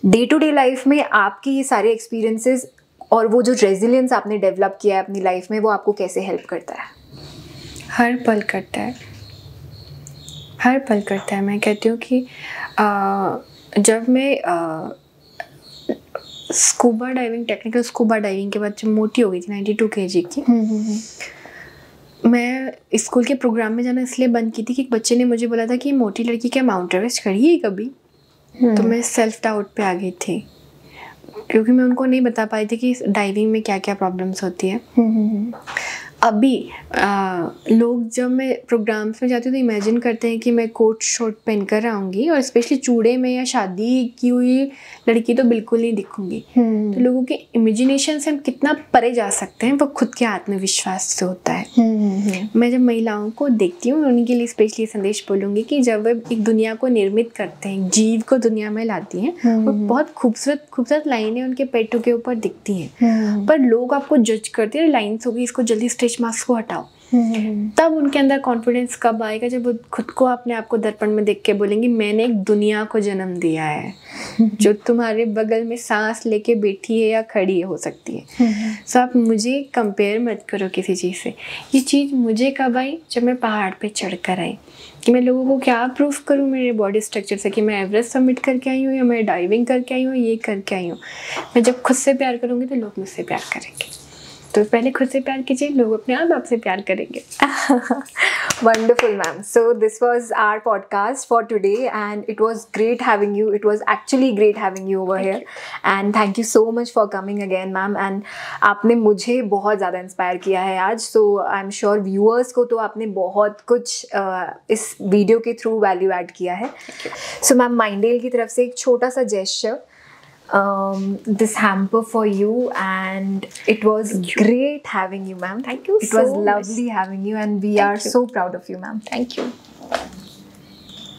Speaker 1: डे टू डे लाइफ में आपके ये सारे एक्सपीरियंसेस और वो जो रेजिलियंस आपने डेवलप किया है अपनी लाइफ में, वो आपको कैसे हेल्प करता है?
Speaker 2: हर पल करता है, हर पल करता है। मैं कहती हूँ कि जब मैं scuba diving, technical scuba diving के बाद जब मोटी हो गई थी, 92 kg की, मैं स्कूल के प्रोग्राम में जाना इसलिए बंद की थी कि एक बच्चे ने मुझे बोला था कि मोटी लड़की क्या माउंट एवरेस्ट चढ़ी है कभी? तो मैं सेल्फ डाउट पे आ गई थी, क्योंकि मैं उनको नहीं बता पाई थी कि डाइविंग में क्या क्या प्रॉब्लम्स होती है। अभी लोग जब मैं प्रोग्राम्स में जाती हूँ तो इमेजिन करते हैं कि मैं कोट शॉर्ट पहन कर आऊँगी और स्पेशली चूड़े में या शादी की हुई लड़की तो बिल्कुल नहीं दिखूंगी। तो लोगों के इमेजिनेशन से हम कितना परे जा सकते हैं वो खुद के आत्मविश्वास से होता है। मैं जब महिलाओं को देखती हूँ उनके लिए स्पेशली संदेश बोलूँगी कि जब वे एक दुनिया को निर्मित करते हैं, जीव को दुनिया में लाती हैं, वो बहुत खूबसूरत लाइनें उनके पेटों के ऊपर दिखती हैं, पर लोग आपको जज करते हैं, लाइन्स होगी, इसको जल्दी स्टिच मार्क्स को हटाओ। तब उनके अंदर कॉन्फिडेंस कब आएगा? जब वो खुद को अपने आप को दर्पण में देख के बोलेंगी मैंने एक दुनिया को जन्म दिया है जो तुम्हारे बगल में सांस लेके बैठी है या खड़ी हो सकती है। सो आप मुझे कंपेयर मत करो किसी चीज़ से। ये चीज़ मुझे कब आई? जब मैं पहाड़ पे चढ़ कर आई कि मैं लोगों को क्या प्रूफ करूँ मेरे बॉडी स्ट्रक्चर से कि मैं एवरेस्ट सबमिट करके आई हूँ या मैं डाइविंग करके आई हूँ, ये करके आई हूँ। मैं जब खुद से प्यार करूँगी तो लोग मुझसे प्यार करेंगे। तो पहले खुद से प्यार कीजिए, लोग अपने आप आपसे प्यार करेंगे।
Speaker 1: Wonderful, ma'am. So this was our podcast for today, and it was great having you. It was actually great having you over here, and thank you so much for coming again, ma'am. And आपने मुझे बहुत ज़्यादा inspire किया है आज. So I'm sure viewers को तो आपने बहुत कुछ इस वीडियो के थ्रू वैल्यू ऐड किया है. So ma'am, Mindale की तरफ से एक छोटा सा gesture. This hamper for you, and it was great having you, ma'am.
Speaker 2: Thank you.
Speaker 1: It was lovely having you, and we are so proud of you, ma'am.
Speaker 2: Thank you.